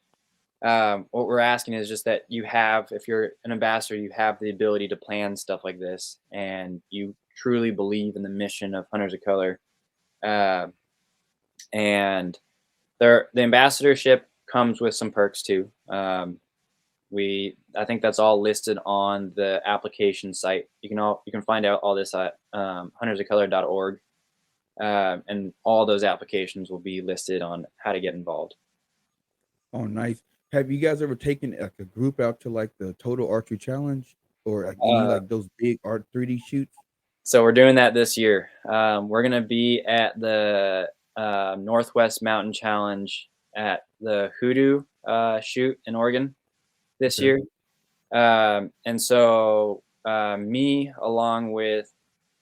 what we're asking is just that you have, if you're an ambassador, you have the ability to plan stuff like this, and you truly believe in the mission of Hunters of Color. Uh, and the ambassadorship comes with some perks too. I think that's all listed on the application site. You can find out all this at huntersofcolor.org, and all those applications will be listed on how to get involved. Oh, nice. Have you guys ever taken like a group out to like the Total Archery Challenge or like any Uh, like those big art 3D shoots? so we're doing that this year. We're gonna be at the Northwest Mountain Challenge at the Hoodoo shoot in Oregon this Okay. year. And so me, along with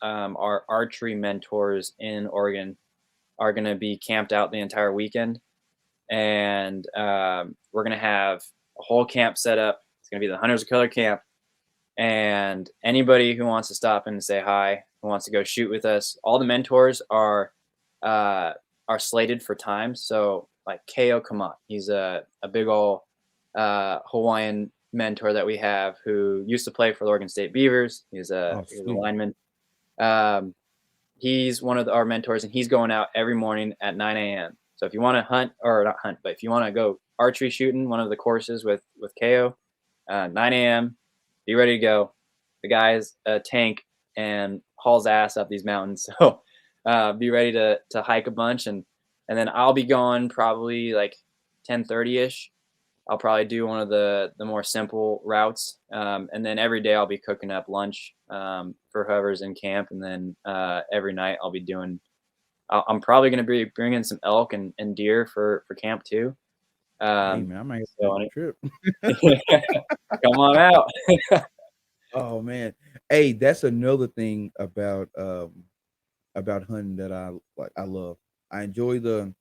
our archery mentors in Oregon are going to be camped out the entire weekend, and we're going to have a whole camp set up. It's going to be the Hunters of Color camp, and anybody who wants to stop in and say hi, who wants to go shoot with us, all the mentors uh, are slated for time. So like Ko Kamat, he's a big old Hawaiian mentor that we have who used to play for the Oregon State Beavers. Oh, He's a sweet. lineman. Um, he's one of our mentors, and he's going out every morning at 9 a.m. So if you want to hunt, or not hunt, but if you want to go archery shooting, one of the courses with Ko, 9 a.m. Be ready to go. The guy's a tank and hauls ass up these mountains. So be ready to hike a bunch, and then I'll be going probably like 10:30 ish. I'll probably do one of the more simple routes, and then every day I'll be cooking up lunch for whoever's in camp, and then every night I'll be doing. I'm probably going to be bringing some elk and deer for camp too. Hey man, I might have to So make a trip. come on out. Oh man. Hey, that's another thing about hunting that I love. I enjoy the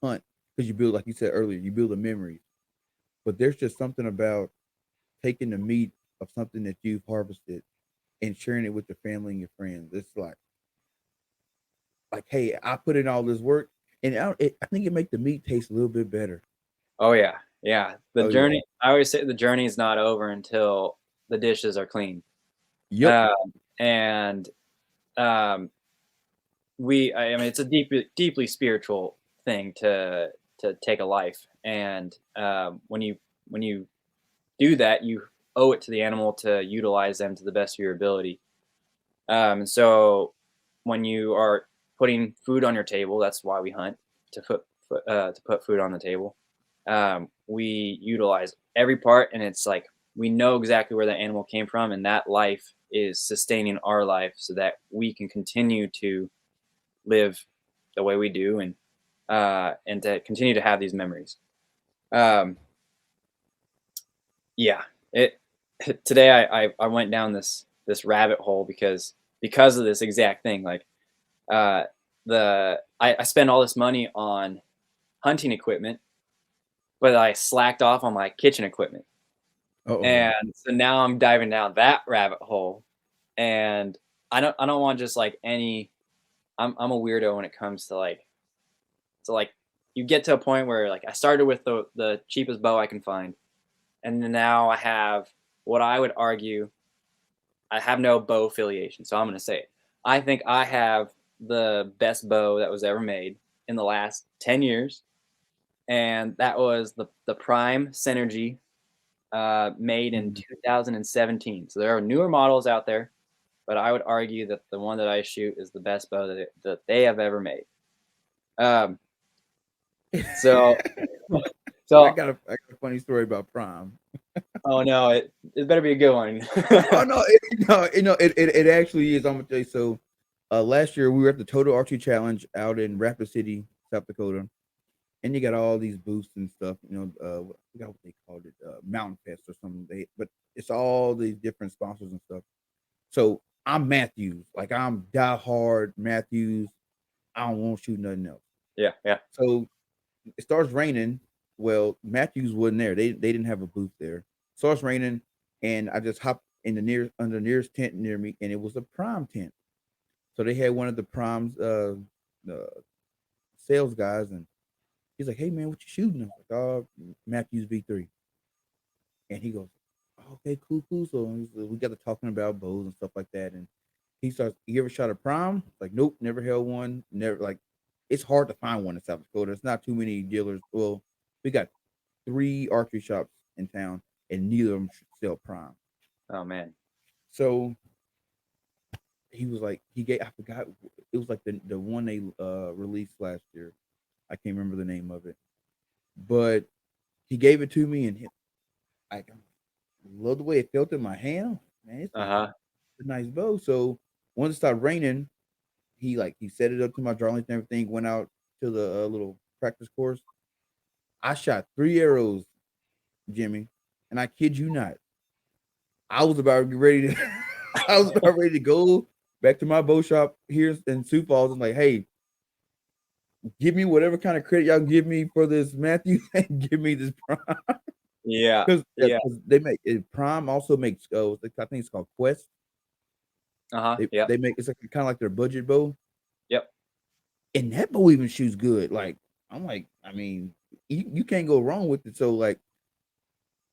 hunt because you build, like you said earlier, you build the memories. But there's just something about taking the meat of something that you've harvested and sharing it with your family and your friends. It's like, hey, I put in all this work, and I think it make the meat taste a little bit better. Oh yeah, yeah. The Oh yeah. journey. I always say the journey is not over until the dishes are clean. Yep. Um, and um, I mean, it's a deeply spiritual thing to take a life, and when you do that, you owe it to the animal to utilize them to the best of your ability. So when you are putting food on your table, that's why we hunt to put food on the table. We utilize every part, and it's like we know exactly where that animal came from, and that life is sustaining our life so that we can continue to live the way we do, and to continue to have these memories. Um, yeah, it today I went down this rabbit hole because of this exact thing. Like uh, I spend all this money on hunting equipment, but I slacked off on my kitchen equipment. Uh-oh. And so now I'm diving down that rabbit hole, and I don't want just like any. I'm a weirdo when it comes to like you get to a point where like I started with the cheapest bow I can find, and then now I have what I would argue I have no bow affiliation, so I'm gonna say it. I think I have the best bow that was ever made in the last 10 years, and that was the Prime Synergy made in Mhm. 2017. So there are newer models out there, but I would argue that the one that I shoot is the best bow that they have ever made. Um, so, I so got a funny story about Prime. oh no, it better be a good one. Oh no, it actually is. I'm gonna tell you. So, last year we were at the Total Archery Challenge out in Rapid City, South Dakota, and you got all these booths and stuff. I forgot what they called it, Mountain Fest or something. But it's all these different sponsors and stuff. So I'm Matthews, like I'm diehard Matthews. I don't want to shoot nothing else. Yeah, yeah. So it starts raining. Well, Matthews wasn't there. They didn't have a booth there. Starts raining, and I just hopped in the under the nearest tent near me, and it was a Prime tent. So they had one of the Prime's uh sales guys, and he's like, "Hey man, what you shooting?" I was like, "Oh, Matthews V3." And he goes, "Okay, cool, cool." So we got to talking about bows and stuff like that, and he starts, "You ever shot a Prime?" Like, nope, never held one. Never, like, it's hard to find one in South Dakota. It's not too many dealers. Well, we got 3 archery shops in town, and neither of them sell Prime. Oh man. So he was like, he gave, I forgot, it was like the one they released last year. I can't remember the name of it, but he gave it to me, and I love the way it felt in my hand. Man, it's Uh huh. a nice bow. So once it started raining, he set it up to my drawings and everything. Went out to the little practice course. I shot 3 arrows, Jimmy, and I kid you not, I was about to get ready to. I was about ready to go back to my bow shop here in Sioux Falls. I'm like, hey, give me whatever kind of credit y'all give me for this Matthew and give me this Prime. Yeah, Because yeah, they make Prime also makes I think it's called Quest. yep, They make it's like kind of like their budget bow, yep, and that bow even shoots good. Like I'm like, I mean, you can't go wrong with it. So like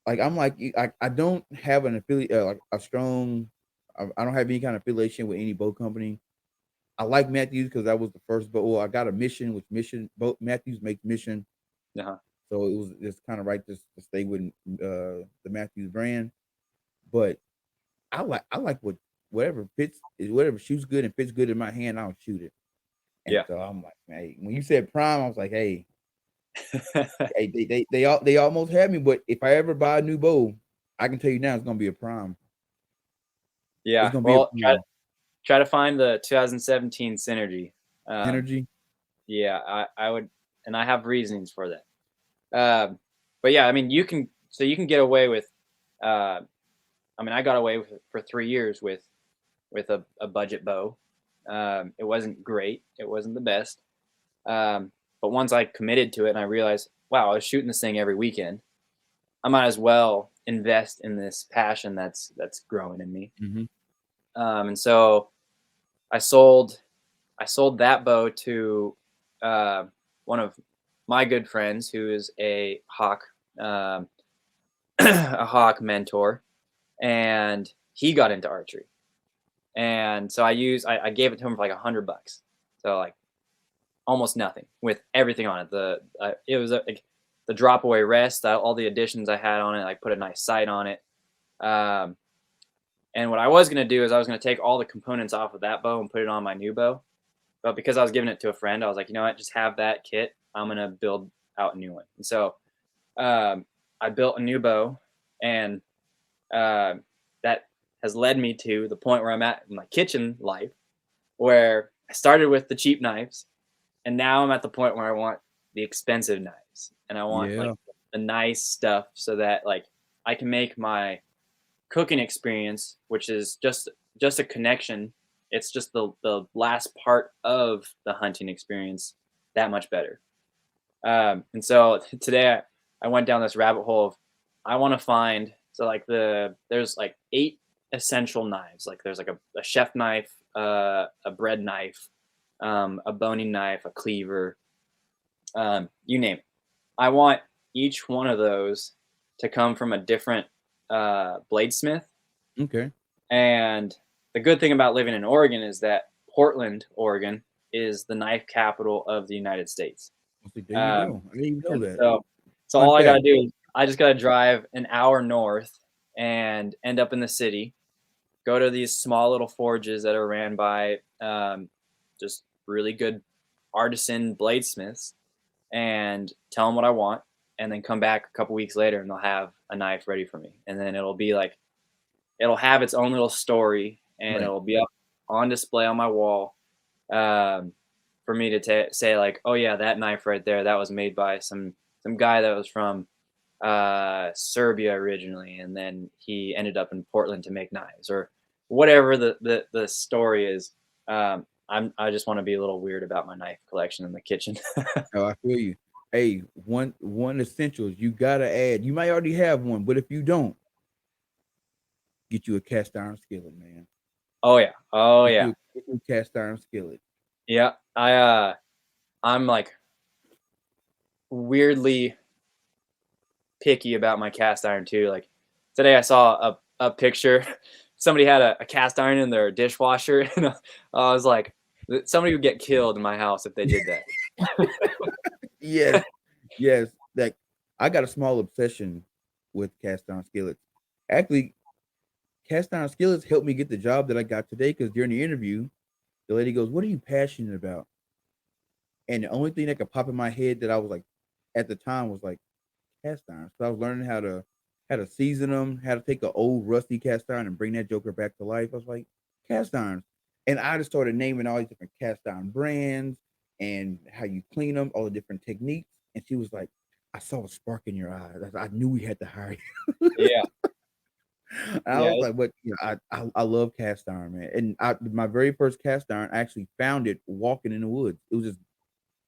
I'm like I don't have an affiliate like a strong. I don't have any kind of affiliation with any bow company. I like Matthews because that was the first bow. Well, I got a mission, which mission both Matthews makes mission, uh-huh, so it was just kind of right to stay with the Matthews brand. But I like whatever shoots good and fits good in my hand, I'll shoot it. And yeah. so I'm like, hey, when you said Prime, I was like, hey, they almost had me. But if I ever buy a new bow, I can tell you now it's gonna be a Prime. It's Yeah, gonna be a well, Prime. try to find the 2017 Synergy. Um, Synergy. yeah, I would, and I have reasons for that. But yeah, I mean, you can get away with. Uh, I mean, I got away with it for 3 years with a budget bow. It wasn't great. It wasn't the best. But once I committed to it and I realized, wow, I was shooting this thing every weekend. I might as well invest in this passion that's growing in me. Mm-hmm. And so I sold I sold that bow to uh, one of my good friends who is a hawk um, a hawk mentor, and he got into archery. And so I gave it to him for like $100, so like almost nothing with everything on it. It was like the drop away rest, all the additions I had on it. I put a nice sight on it. Um, and what I was gonna do is I was gonna take all the components off of that bow and put it on my new bow. But because I was giving it to a friend, I was like, you know what, just have that kit. I'm gonna build out a new one. And so um, I built a new bow, and uh, that has led me to the point where I'm at in my kitchen life, where I started with the cheap knives, and now I'm at the point where I want the expensive knives, and I want like Yeah. the nice stuff so that like I can make my cooking experience, which is just a connection. It's just the last part of the hunting experience that much better. And so today I went down this rabbit hole of I want to find so like there's like 8 essential knives. Like there's like a chef knife, a bread knife, a boning knife, a cleaver, you name it. I want each one of those to come from a different bladesmith. Okay. And the good thing about living in Oregon is that Portland, Oregon, is the knife capital of the United States. Okay, there you Um, go. I didn't even know and that. so Fun all I gotta fact. do is I just gotta drive an hour north and end up in the city. Go to these small little forges that are ran by just really good artisan bladesmiths, and tell them what I want, and then come back a couple weeks later, and they'll have a knife ready for me, and then it'll be like it'll have its own little story, and Right. it'll be up on display on my wall um, for me to say like, oh yeah, that knife right there, that was made by some guy that was from Serbia originally, and then he ended up in Portland to make knives, or whatever the story is. I just want to be a little weird about my knife collection in the kitchen. Oh, I feel you. Hey, one essentials you gotta add. You might already have one, but if you don't, get you a cast iron skillet, man. Oh yeah, oh yeah, Get you a cast iron skillet. yeah. I'm like weirdly picky about my cast iron too. Like today, I saw a picture. Somebody had a cast iron in their dishwasher, and I was like, somebody would get killed in my house if they did that. Yes, yes. Like I got a small obsession with cast iron skillets. Actually, cast iron skillets helped me get the job that I got today because during the interview, the lady goes, "What are you passionate about?" And the only thing that could pop in my head that I was like, at the time, was like cast iron. So I was learning how to season them, how to take an old rusty cast iron and bring that joker back to life. I was like, cast irons. And I just started naming all these different cast iron brands and how you clean them, all the different techniques. And she was like, I saw a spark in your eyes. I knew we had to hire you. Yeah, I Yeah. was like, "What?" I love cast iron, man. And my very first cast iron, I actually found it walking in the woods. It was just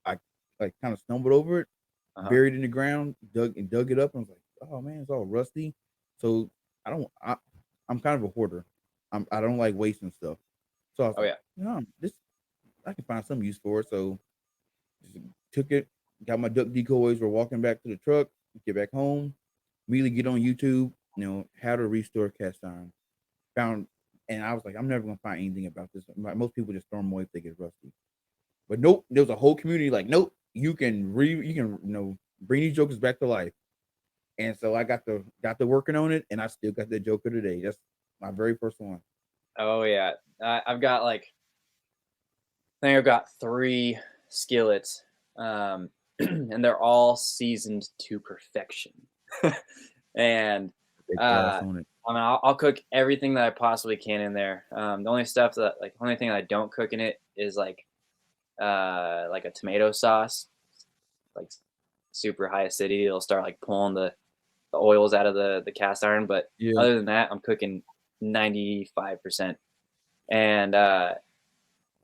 I like kind of stumbled over it, Uh-huh. buried in the ground, dug it up, and was like, "Oh man, it's all rusty." So I don't. I'm kind of a hoarder. I don't like wasting stuff. So I was Oh like, yeah. this I can find some use for it. So just took it, got my duck decoys. We're walking back to the truck, get back home, immediately get on YouTube. How to restore cast iron. Found, and I was like, I'm never gonna find anything about this. Most people just throw them away if they get rusty. But nope, there was a whole community like, nope, you can bring these jokers back to life. And so I got to working on it, and I still got that joker today. That's my very first one. Oh yeah. I've got like I think I've got 3 skillets, and they're all seasoned to perfection. And, Big sauce uh, on it. I mean, I'll cook everything that I possibly can in there. The only stuff that the only thing that I don't cook in it is, like a tomato sauce, like, super high acidity. It'll start, like, pulling the oils out of the cast iron, but Yeah, other than that, I'm cooking 95%. And,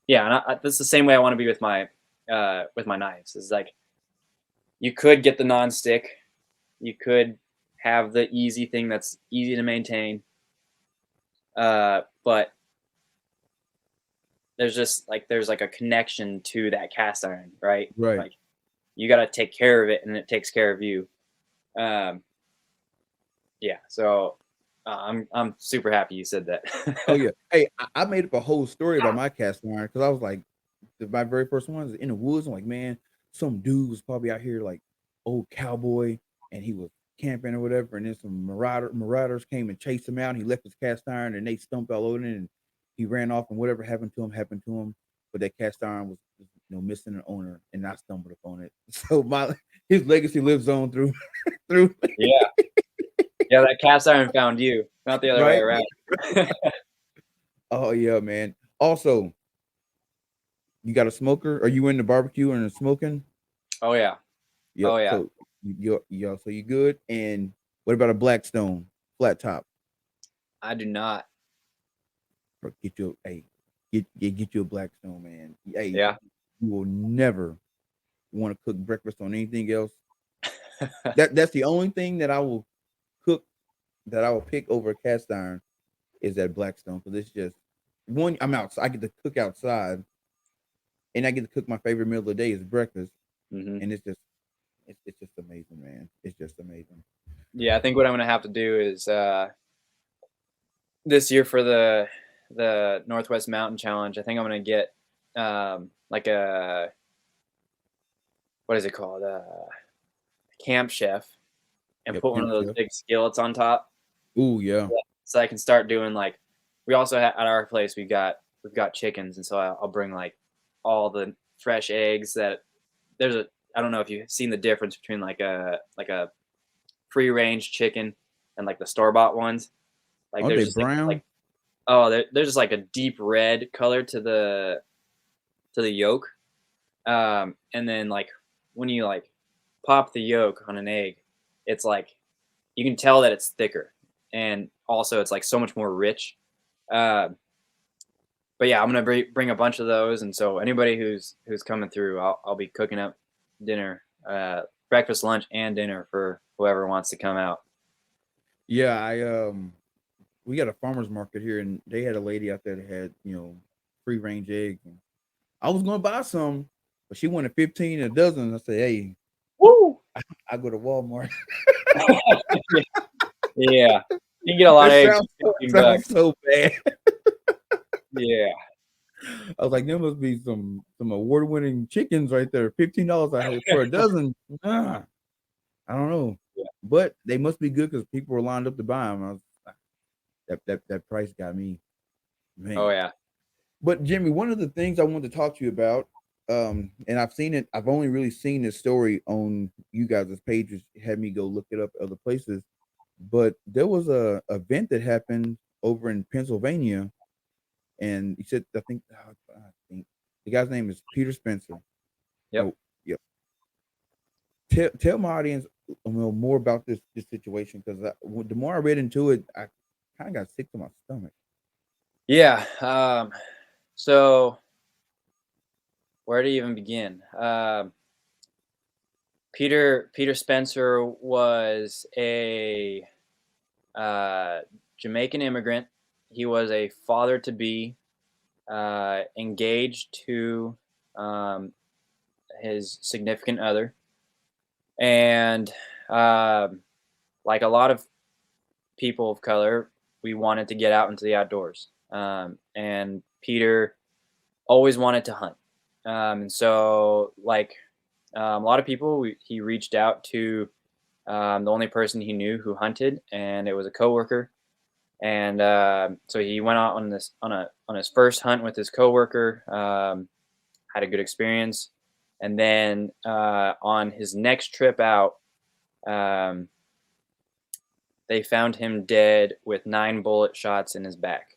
yeah, and that's the same way I wanna be with my knives. Is like, you could get the non-stick, you could have the easy thing that's easy to maintain, but there's like a connection to that cast iron, right? right. Like, you gotta take care of it, and it takes care of you. Um, yeah, so, I'm super happy you said Oh that. yeah. Hey, I made up a whole story about my cast iron because I was like, my very first one was in the woods. I'm like, man, some dude was probably out here like old cowboy, and he was camping or whatever. And then some marauders came and chased him out. He left his cast iron, and they stumped all over it, and he ran off. And whatever happened to him happened to him. But that cast iron was missing an owner, and I stumbled upon it. So my his legacy lives on through Yeah. Yeah, that cast iron found you, not the other way right. around. Oh yeah, man. Also, you got a smoker? Are you into barbecue and smoking? Oh, yeah. Yep. Oh, yeah. So so you good? And what about a Blackstone flat top? I do not. Or get you a Blackstone, man. Hey, Yeah. you will never want to cook breakfast on anything else. That's the only thing that I will cook that I will pick over a cast iron is that Blackstone because it's just one. I'm out. I get to cook outside, and I get to cook my favorite meal of the day is breakfast, Mhm. and it's just amazing, man. It's just amazing. Yeah, I think what I'm gonna have to do is, this year for the Northwest Mountain Challenge, I think I'm gonna get, like a what is it called? Camp chef and Yep, put one of Camp those Chef. big skillets on top. Ooh, yeah. Yeah. So I can start doing, like we also at our place, we've got chickens, and so I'll bring, like, all the fresh eggs that there's a I don't know if you've seen the difference between, like a free range chicken and, like, the store-bought ones. Like, Aren't there's they just, like brown? oh, there's just, like, a deep red color to the yolk, and then, like, when you, like, pop the yolk on an egg, it's, like you can tell that it's thicker, and also it's, like, so much more rich, um, but, yeah, I'm gonna bring a bunch of those, and so anybody who's coming through, I'll be cooking up dinner, breakfast, lunch, and dinner for whoever wants to come out. Yeah, we got a farmer's market here, and they had a lady out there that had, free range eggs. And I was gonna buy some, but she wanted 15 a dozen. I said, hey, Woo! I go to Walmart. Yeah. You can get a lot That of eggs sounds for 15 sounds bucks. so bad. Yeah. I was like, there must be some award winning chickens right there. $15 I had for a dozen. Nah, I don't know, Yeah. but they must be good because people were lined up to buy them. That price got me, Oh, man. yeah. But Jimmy, one of the things I wanted to talk to you about, and I've seen it. I've only really seen this story on you guys' pages. Had me go look it up other places, but there was a event that happened over in Pennsylvania, and he said, I think the guy's name is Peter Spencer. Yep. No, yep. Tell my audience more about this situation because the more I read into it, kind of got sick to my stomach. Yeah. So where to even begin? Peter Spencer was a Jamaican immigrant. He was a father to be, engaged to um, his significant other, and like a lot of people of color, we wanted to get out into the outdoors. And Peter always wanted to hunt. And so, like a lot of people, he reached out to the only person he knew who hunted, and it was a coworker. And so he went out on this on his first hunt with his coworker. Had a good experience, and then on his next trip out, um, they found him dead with 9 bullet shots in his back.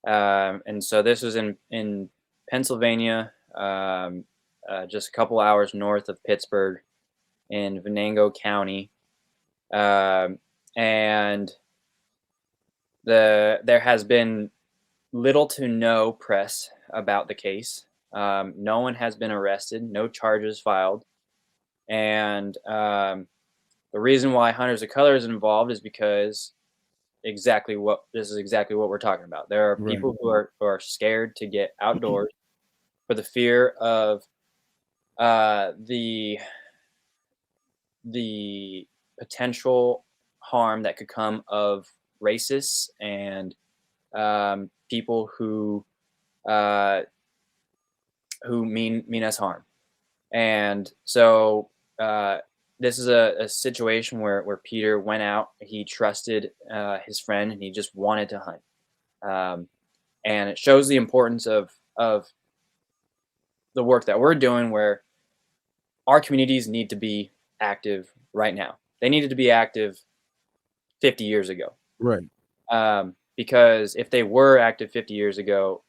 And so this was in Pennsylvania, just a couple hours north of Pittsburgh in Venango County. And there has been little to no press about the case. No one has been arrested, no charges filed. And the reason why Hunters of Color is involved is because this is exactly what we're talking about. There are Right. people who are scared to get outdoors for the fear of the potential harm that could come of racists and people uh, who mean us harm. And so this is a situation where Peter went out. He trusted his friend, and he just wanted to hunt. And it shows the importance of the work that we're doing, where our communities need to be active right now. They needed to be active 50 years ago. Right. Because if they were active 50 years ago,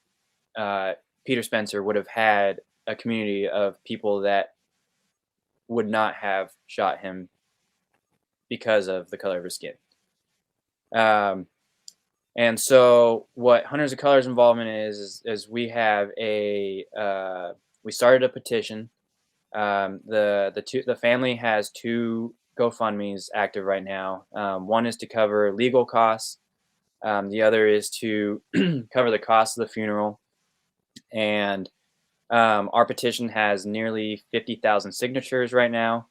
Peter Spencer would have had a community of people that would not have shot him because of the color of his skin. And so what Hunters of Color's involvement is we have we started a petition. The family has 2 GoFundmes active right now. One is to cover legal costs. The other is to cover the cost of the funeral. And our petition has nearly 50,000 signatures right now.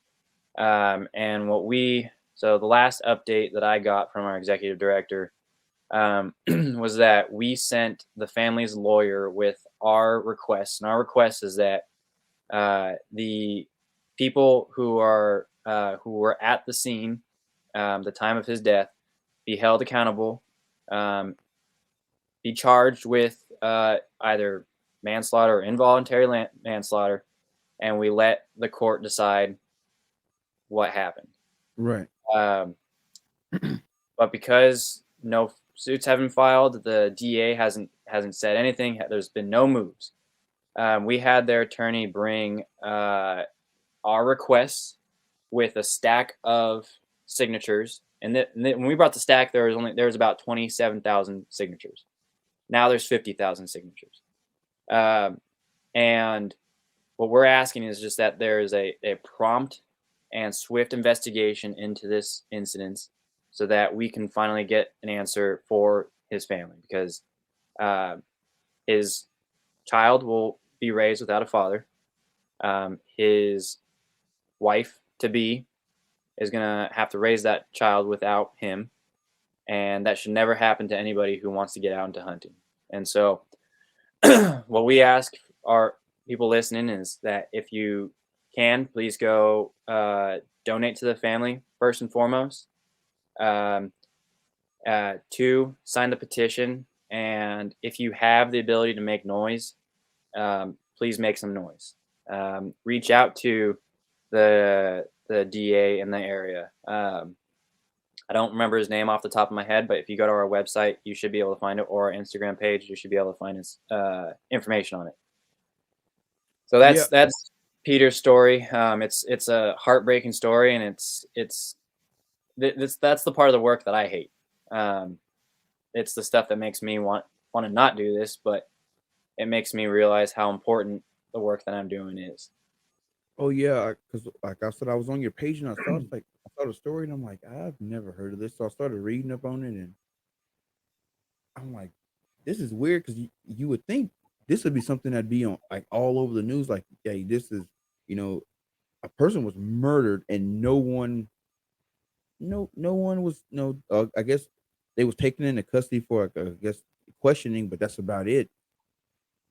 And so the last update that I got from our executive director was that we sent the family's lawyer with our requests. And our request is that the people who were at the scene, the time of his death, be held accountable, be charged with either manslaughter or involuntary manslaughter, and we let the court decide what happened. Right. But because no suits have been filed, the DA hasn't said anything. There's been no moves. We had their attorney bring our requests with a stack of signatures, and when we brought the stack, there was about 27,000 signatures. Now there's 50,000 signatures. And what we're asking is just that there is a prompt and swift investigation into this incident, so that we can finally get an answer for his family, because his child will be raised without a father. His wife to be is gonna have to raise that child without him, and that should never happen to anybody who wants to get out into hunting. And so, what we ask our people listening is that if you can, please go donate to the family first and foremost. 2, sign the petition, and if you have the ability to make noise, please make some noise. Reach out to the DA in the area. I don't remember his name off the top of my head, but if you go to our website, you should be able to find it, or our Instagram page, you should be able to find his information on it. So that's Peter's story. It's a heartbreaking story, and that's the part of the work that I hate. it's the stuff that makes me want to not do this, but it makes me realize how important the work that I'm doing is. Oh yeah, because like I said, I was on your page and I saw it's like I saw the story and I'm like, I've never heard of this. So I started reading up on it and I'm like, this is weird because you would think this would be something that'd be on like all over the news. Like, hey, this is you know a person was murdered and no one was no. I guess they was taken into custody for like, I guess questioning, but that's about it.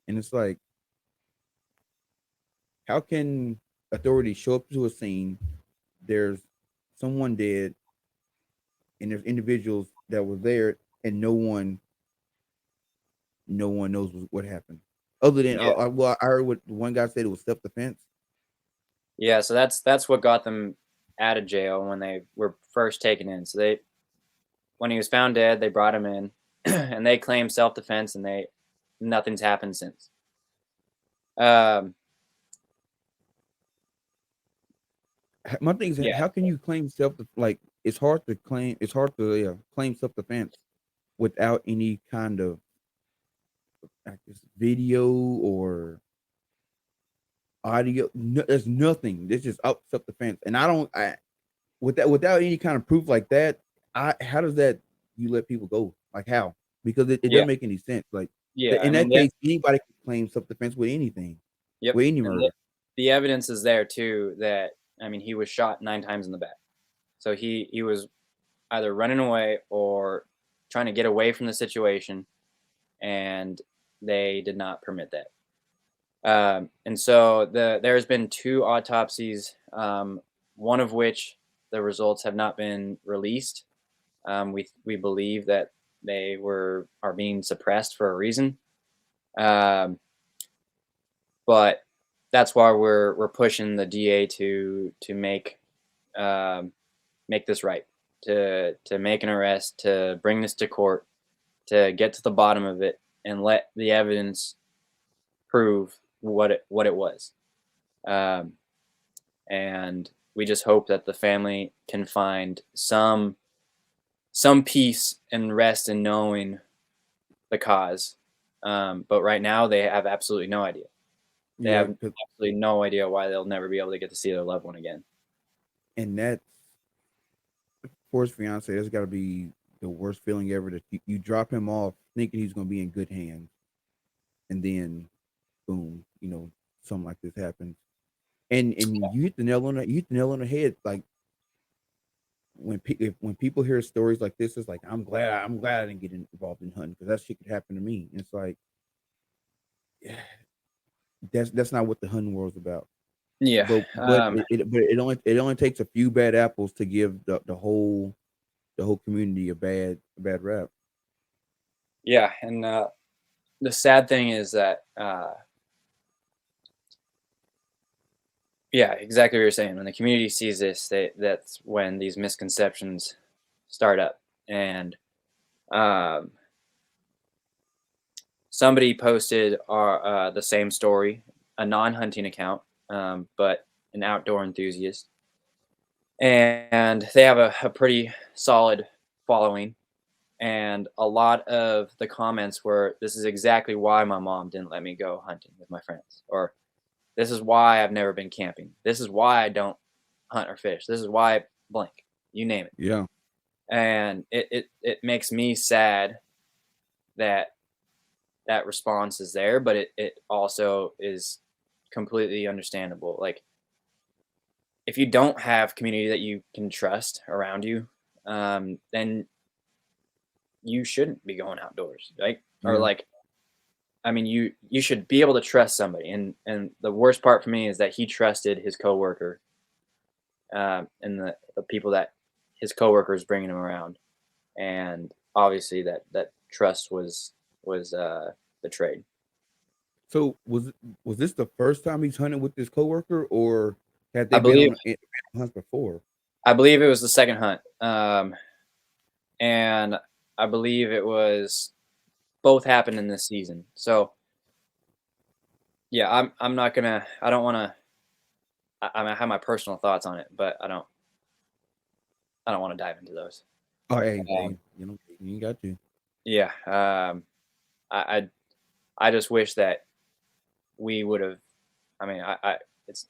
And it's like, how can authorities show up to a scene? There's someone dead, and there's individuals that were there, and no one knows what happened. Other than, Yeah. well, I heard what one guy said it was self defense. Yeah, so that's what got them out of jail when they were first taken in. So they when he was found dead, they brought him in and they claimed self-defense and they nothing's happened since. Um My thing is, yeah. how can you claim self like it's hard to claim claim self defense without any kind of I guess video or audio. No, there's nothing. It's just up self defense, and I don't. Without any kind of proof like that, I how does that you let people go? Like how? Because it Yeah. doesn't make any sense. Like Yeah, I in mean that that case, anybody can claim self defense with anything, yep. with any And murder. the evidence is there too that I mean he was shot 9 times in the back. So he was either running away or trying to get away from the situation and they did not permit that. And so there's been 2 autopsies, one of which the results have not been released. We believe that they are being suppressed for a reason. Um, but that's why we're pushing the DA to um, make this right, to make an arrest, to bring this to court, to get to the bottom of it, and let the evidence prove what it was. Um, and we just hope that the family can find some peace and rest in knowing the cause. But right now, they have absolutely no idea. They Yeah, have absolutely no idea why they'll never be able to get to see their loved one again. and that's for his fiance. That's got to be the worst feeling ever. That you drop him off thinking he's going to be in good hands, and then boom, something like this happens. And you hit the nail on the you hit the nail on the head. Like when people hear stories like this, it's like I'm glad I didn't get involved in hunting because that shit could happen to me. And it's like that's not what the hunting world's about. Yeah, But it only takes a few bad apples to give the whole community a bad rap. yeah, and the sad thing is that, yeah, exactly what you're saying. When the community sees this, that's when these misconceptions start up. And um, somebody posted the same story, a non-hunting account, but an outdoor enthusiast, and they have a pretty solid following. And a lot of the comments were, "This is exactly why my mom didn't let me go hunting with my friends," or "This is why I've never been camping. This is why I don't hunt or fish. This is why blank." You name it. Yeah. And it makes me sad that that response is there, but it also is completely understandable. Like if you don't have community that you can trust around you, then you shouldn't be going outdoors, right? Or Yeah. like, I mean, you should be able to trust somebody. And the worst part for me is that he trusted his coworker, and the people that his coworker is bringing him around, and obviously that trust was betrayed. So was this the first time he's hunting with this coworker, or had I they been believe on hunts before? I believe it was the second hunt, and I believe it was both happened in this season. So yeah, I'm not gonna I don't want to I have my personal thoughts on it, but I don't want to dive into those. Oh, hey, Um, you ain't got to. yeah. I I just wish that we would have. I mean, it's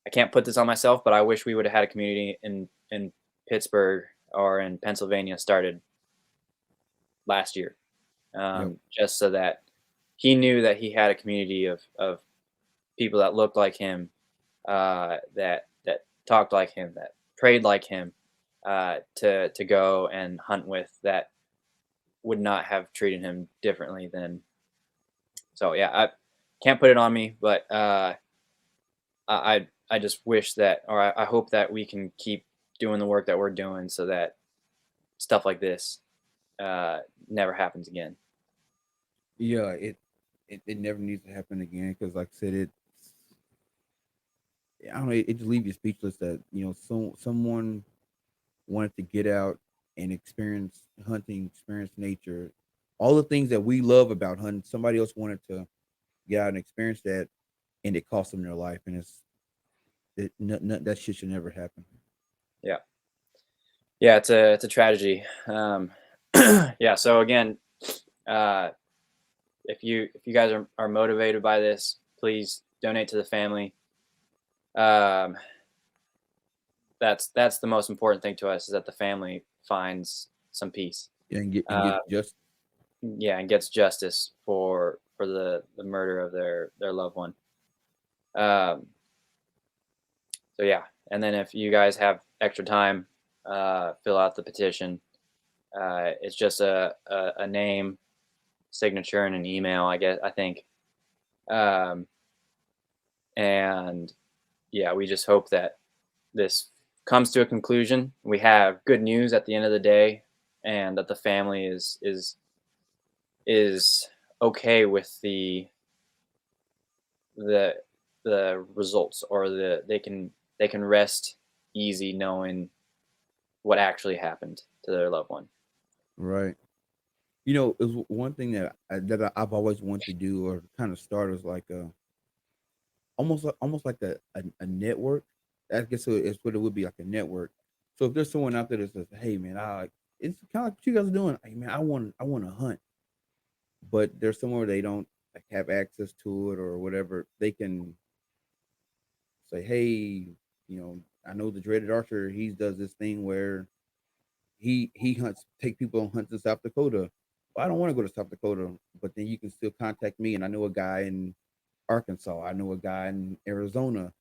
I can't put this on myself, but I wish we would have had a community in Pittsburgh or in Pennsylvania started last year, Yep. just so that he knew that he had a community of people that looked like him, that talked like him, that prayed like him, to go and hunt with, that would not have treated him differently than. So yeah, I can't put it on me, but I just wish that, or I hope that we can keep doing the work that we're doing, so that stuff like this never happens again. Yeah, it never needs to happen again because, like I said, I don't know, it just leaves you speechless that someone wanted to get out and experience hunting, experience nature, all the things that we love about hunting. Somebody else wanted to get out and experience that, and it cost them their life, and that shit should never happen. Yeah, yeah, it's a tragedy. Yeah. So again, uh, if you guys are motivated by this, please donate to the family. Um, that's the most important thing to us, is that the family finds some peace. And get Uh, just yeah, and gets justice for the murder of their loved one. Um, so yeah, and then if you guys have extra time, fill out the petition. It's just a name, signature, and an email, I think. Um, and yeah, we just hope that this comes to a conclusion. We have good news at the end of the day, and that the family is okay with the the results, or they can rest easy knowing what actually happened to their loved one. right. It was one thing I've always wanted to do or kind of start as like a almost like a network. I guess it's what it would be, like a network. So if there's someone out there that says, "Hey man, it's kind of like what you guys are doing. Hey man, I want to hunt," but there's somewhere they don't like have access to it or whatever, they can say, "Hey, I know the dreaded archer. He does this thing where he hunts, take people on hunts in South Dakota. Well, I don't want to go to South Dakota, but then you can still contact me, and I know a guy in Arkansas. I know a guy in Arizona.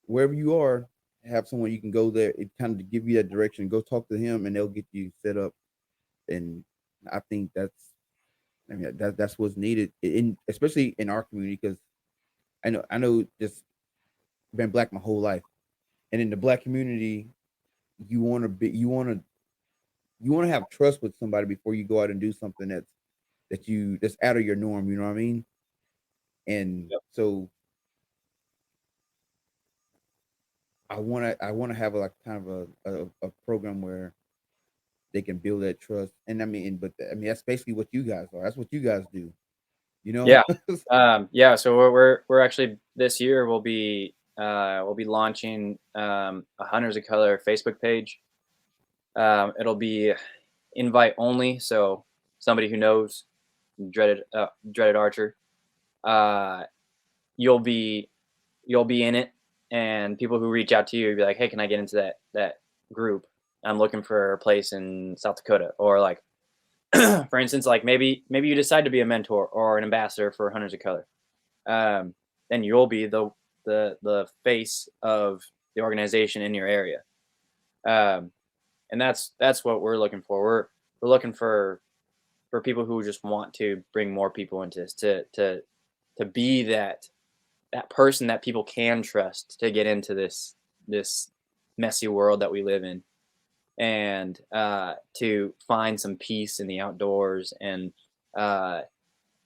Wherever you are, have someone you can go there. It kind of give you that direction. Go talk to him, and they'll get you set up. And I think that's what's needed, especially in our community, because I know just been black my whole life, and in the black community, you want to be you want to have trust with somebody before you go out and do something that's out of your norm. You know what I mean? And Yep. so I want to have like kind of a program where they can build that trust. And I mean, but I mean that's basically what you guys are. That's what you guys do. You know? Yeah. Yeah. So we're actually, this year we'll be launching a Hunters of Color Facebook page. It'll be invite only, so somebody who knows dreaded archer, uh, you'll be you'll be in it, and people who reach out to you be like, "Hey, can I get into that group? I'm looking for a place in South Dakota," or like, for instance, like maybe you decide to be a mentor or an ambassador for Hunters of Color. Um, then you'll be the face of the organization in your area. Um, and that's what we're looking for. We're looking for people who just want to bring more people into this, to be that person that people can trust to get into this messy world that we live in, and to find some peace in the outdoors, and uh,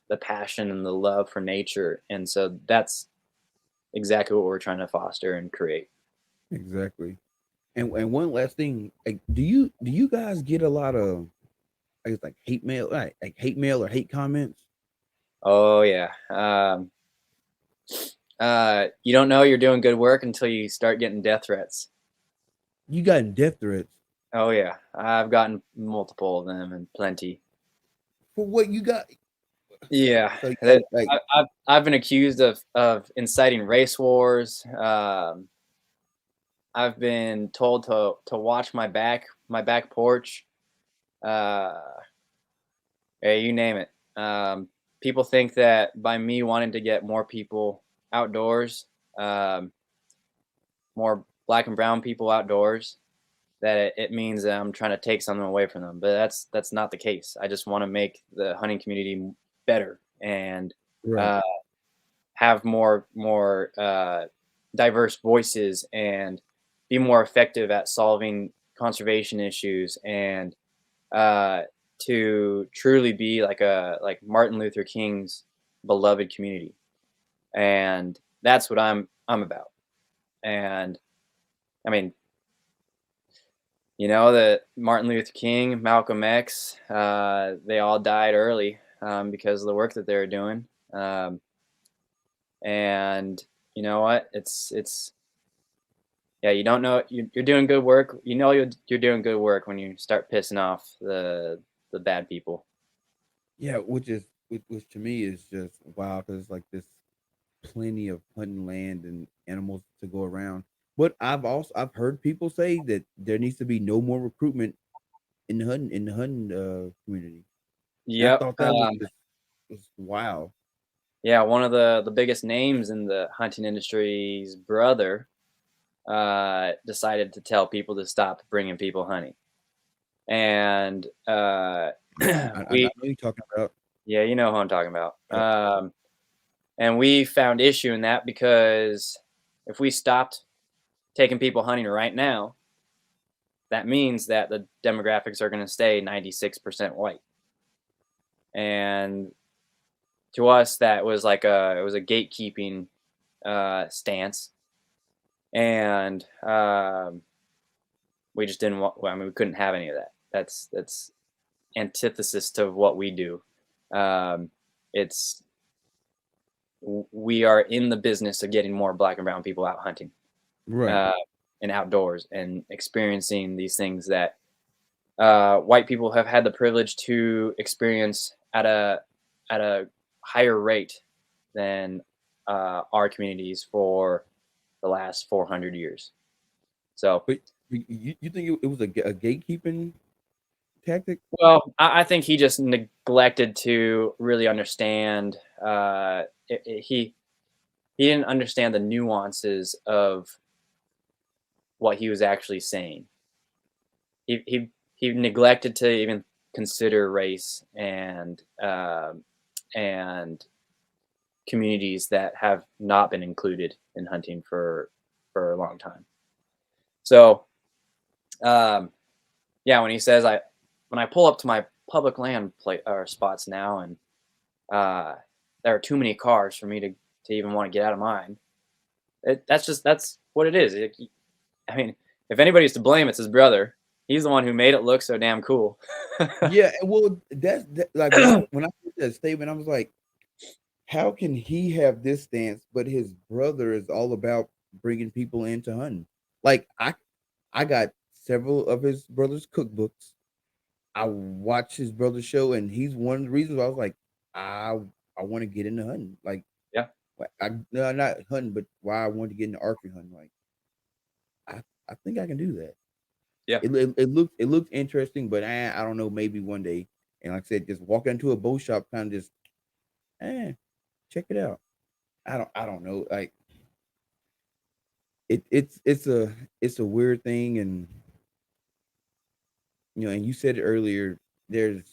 the passion and the love for nature. And so that's exactly what we're trying to foster and create. Exactly. And one last thing, like, do you guys get a lot of, I guess, like hate mail, like hate mail or hate comments? Oh yeah. You don't know you're doing good work until you start getting death threats. You got death threats. Oh yeah, I've gotten multiple of them, and plenty. for what you got. Yeah, So like I've been accused of inciting race wars. I've been told to watch my back porch. Uh, yeah, you name it. People think that by me wanting to get more people outdoors, um, more black and brown people outdoors, that it means that I'm trying to take something away from them. But that's not the case. I just want to make the hunting community better and right, uh, have more diverse voices and be more effective at solving conservation issues and uh, to truly be like Martin Luther King's beloved community, and that's what I'm about. And I mean, that Martin Luther King, Malcolm X, they all died early because of the work that they were doing. And you know what? It's yeah. You don't know you're doing good work. You know you're doing good work when you start pissing off the bad people. yeah, which to me is just wow because like this plenty of hunting land and animals to go around. But I've heard people say that there needs to be no more recruitment in the hunting community. And I Yep. thought that was wow. Yeah, one of the biggest names in the hunting industry's brother decided to tell people to stop bringing people honey, and I know we you're talking about. yeah, you know who I'm talking about. Yeah. And we found issue in that because if we stopped taking people hunting right now, that means that the demographics are going to stay 96% white, and to us that was like it was a gatekeeping stance, and we just didn't want. Well, I mean, we couldn't have any of that. That's antithesis to what we do. It's we are in the business of getting more black and brown people out hunting Right. uh, and outdoors and experiencing these things that white people have had the privilege to experience at a higher rate than our communities for the last 400 years. So, But you think it was a gatekeeping tactic? well, I think he just neglected to really understand. He didn't understand the nuances of what he was actually saying. He neglected to even consider race and communities that have not been included in hunting for a long time. So um, yeah, when I pull up to my public land play or spots now, and uh, there are too many cars for me to even want to get out of mine. That's what it is. I mean, if anybody's to blame, it's his brother. He's the one who made it look so damn cool. Yeah, well, like when I heard that statement, I was like, how can he have this stance, but his brother is all about bringing people into hunting? Like I got several of his brother's cookbooks. I watch his brother's show, and he's one of the reasons I was like, I I want to get into hunting. Like Yeah, I no, not hunting, but why I wanted to get into archery hunting. Like I think I can do that. yeah, It looked interesting, but I don't know. Maybe one day, and like I said, just walk into a bow shop, kind of just check it out. I don't know. Like it's a weird thing, and and you said it earlier. There's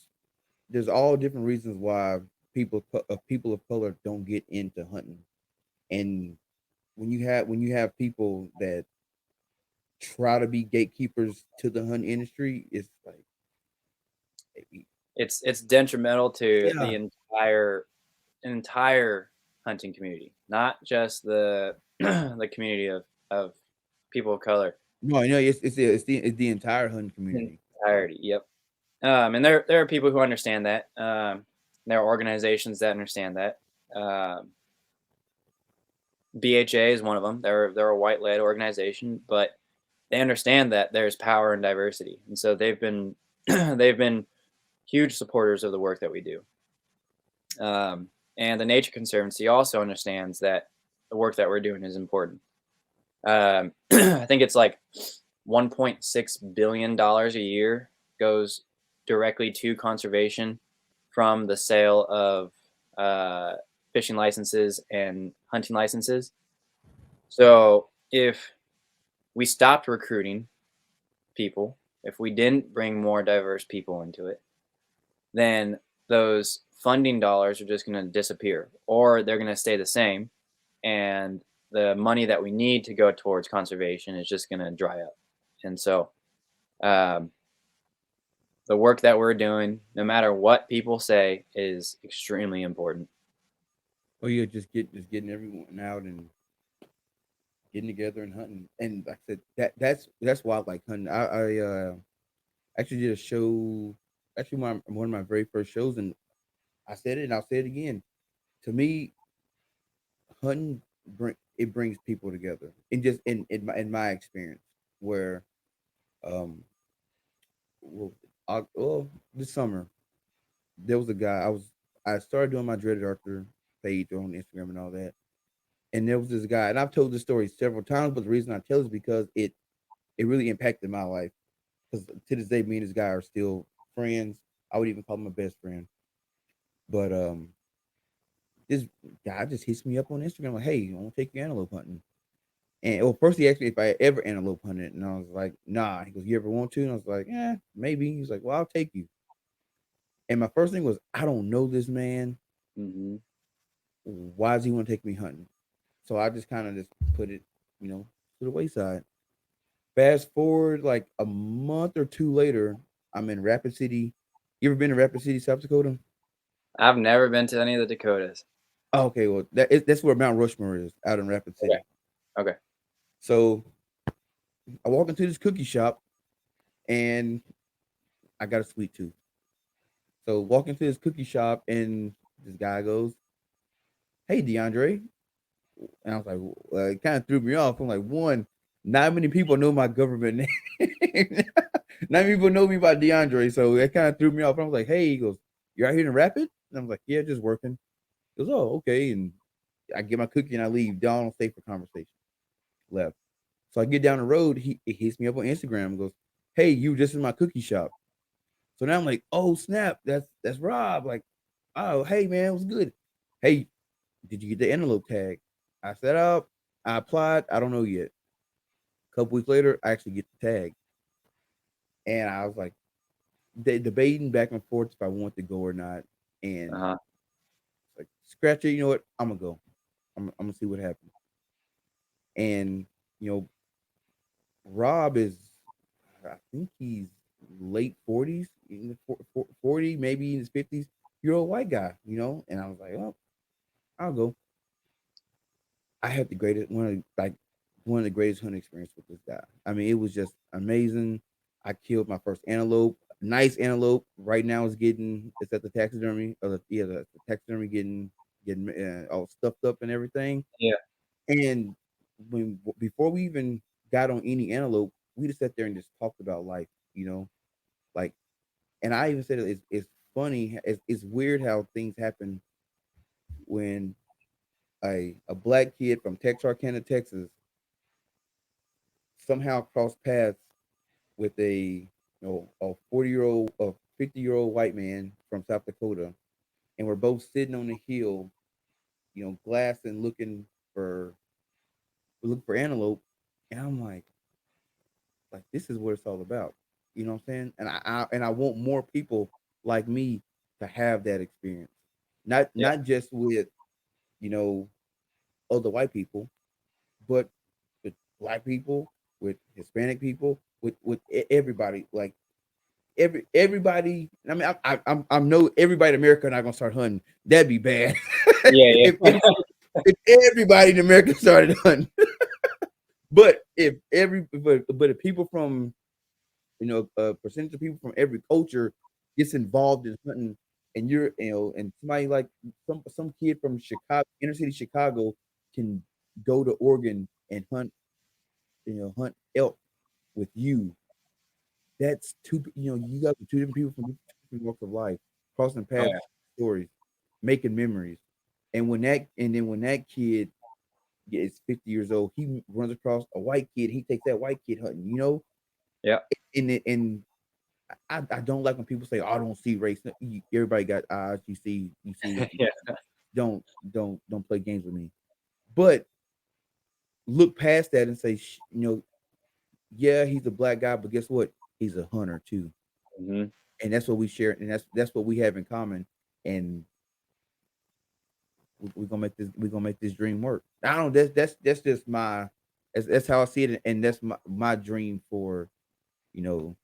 there's all different reasons why people of color don't get into hunting, and when you have people that try to be gatekeepers to the hunt industry, it's like eh, it's detrimental to yeah. the entire hunting community, not just the the community of people of color. No, it's the entire hunting In community. entirety. Yep. And there are people who understand that. There are organizations that understand that. Um, BHA is one of them. They're a white led organization, but they understand that there's power in diversity, and so they've been they've been huge supporters of the work that we do. And the Nature Conservancy also understands that the work that we're doing is important. I think it's like $1.6 billion a year goes directly to conservation from the sale of uh, fishing licenses and hunting licenses. So if we stopped recruiting people, if we didn't bring more diverse people into it, then those funding dollars are just going to disappear or they're going to stay the same. And the money that we need to go towards conservation is just going to dry up. And so, um, the work that we're doing, no matter what people say, is extremely important. Oh yeah, just getting everyone out and getting together and hunting. And like I said, that's why I like hunting. I actually did a show, actually one of my very first shows, and I said it and I'll say it again. To me, hunting brings people together. And just in my experience, where um well, this summer there was a guy I started doing my Dreaded Arthur page on Instagram and all that. And there was this guy, and I've told this story several times, but the reason I tell it is because it really impacted my life. Because to this day, me and this guy are still friends. I would even call him my best friend. But this guy just hits me up on Instagram like, "Hey, I want to take you antelope hunting." And well, first he asked me if I ever antelope hunted, and I was like, "Nah." He goes, "You ever want to?" And I was like, "Yeah, maybe." He's like, "Well, I'll take you." And my first thing was, I don't know this man. Hmm. Why does he want to take me hunting? So I just kind of just put it, to the wayside. Fast forward like a month or two later, I'm in Rapid City. You ever been to Rapid City, South Dakota? I've never been to any of the Dakotas. Oh, okay, well that's where Mount Rushmore is, out in Rapid Okay. City. Okay. So I walk into this cookie shop and I got a sweet tooth. So walk into this cookie shop and this guy goes, "Hey, DeAndre," and I was like, well, it kind of threw me off. I'm like, one, not many people know my government name. Not many people know me by DeAndre, so that kind of threw me off. I was like, "Hey," he goes, "You're out here in Rapid?" And I'm like, "Yeah, just working." He goes, "Oh, okay." And I get my cookie and I leave. Don't stay for conversation. Left. So I get down the road. He hits me up on Instagram and goes, "Hey, you just in my cookie shop." So now I'm like, "Oh snap, that's Rob." Like, "Oh, hey man, what's good? Hey, did you get the antelope tag?" I set up. I applied. I don't know yet. A couple weeks later, I actually get the tag, and I was like, debating back and forth if I want to go or not. And Uh-huh. like, scratch it. You know what? I'm gonna go. I'm gonna see what happens. And you know, Rob is, I think he's late 40s, in the 40, maybe in his 50s, year old white guy. And I was like, oh, I'll go. I had the greatest one of the greatest hunting experience with this guy. I mean, it was just amazing. I killed my first antelope, nice antelope. Right now, it's at the taxidermy. The taxidermy getting all stuffed up and everything. Yeah. And before we even got on any antelope, we just sat there and just talked about life. Like, and I even said it's funny. It's weird how things happen when a black kid from Texarkana, Texas, somehow crossed paths with a 40-year-old, a 50-year-old white man from South Dakota, and we're both sitting on the hill, glassing, looking for antelope, and I'm like this is what it's all about. You know what I'm saying? And I want more people like me to have that experience, not Yeah. not just with you know other white people, but with black people, with Hispanic people, with everybody. Like everybody. I mean, I know everybody in America not gonna start hunting. That'd be bad. Yeah. if, Yeah. if if everybody in America started hunting, but if people from a percentage of people from every culture gets involved in hunting, and and somebody like some kid from Chicago, inner city Chicago, can go to Oregon and hunt elk with you. That's two. You guys are two different people from different walks of life, crossing Oh paths, yeah. stories, making memories. When that kid gets 50 years old, he runs across a white kid. He takes that white kid hunting. You know, Yeah. and I don't like when people say, "Oh, I don't see race." No, everybody got eyes. You see what you Yeah. don't don't play games with me. But look past that and say, yeah, he's a black guy, but guess what? He's a hunter too, Hmm. and that's what we share, and that's what we have in common. And we're gonna make this dream work. I don't. That's just my. That's how I see it, and that's my dream for you know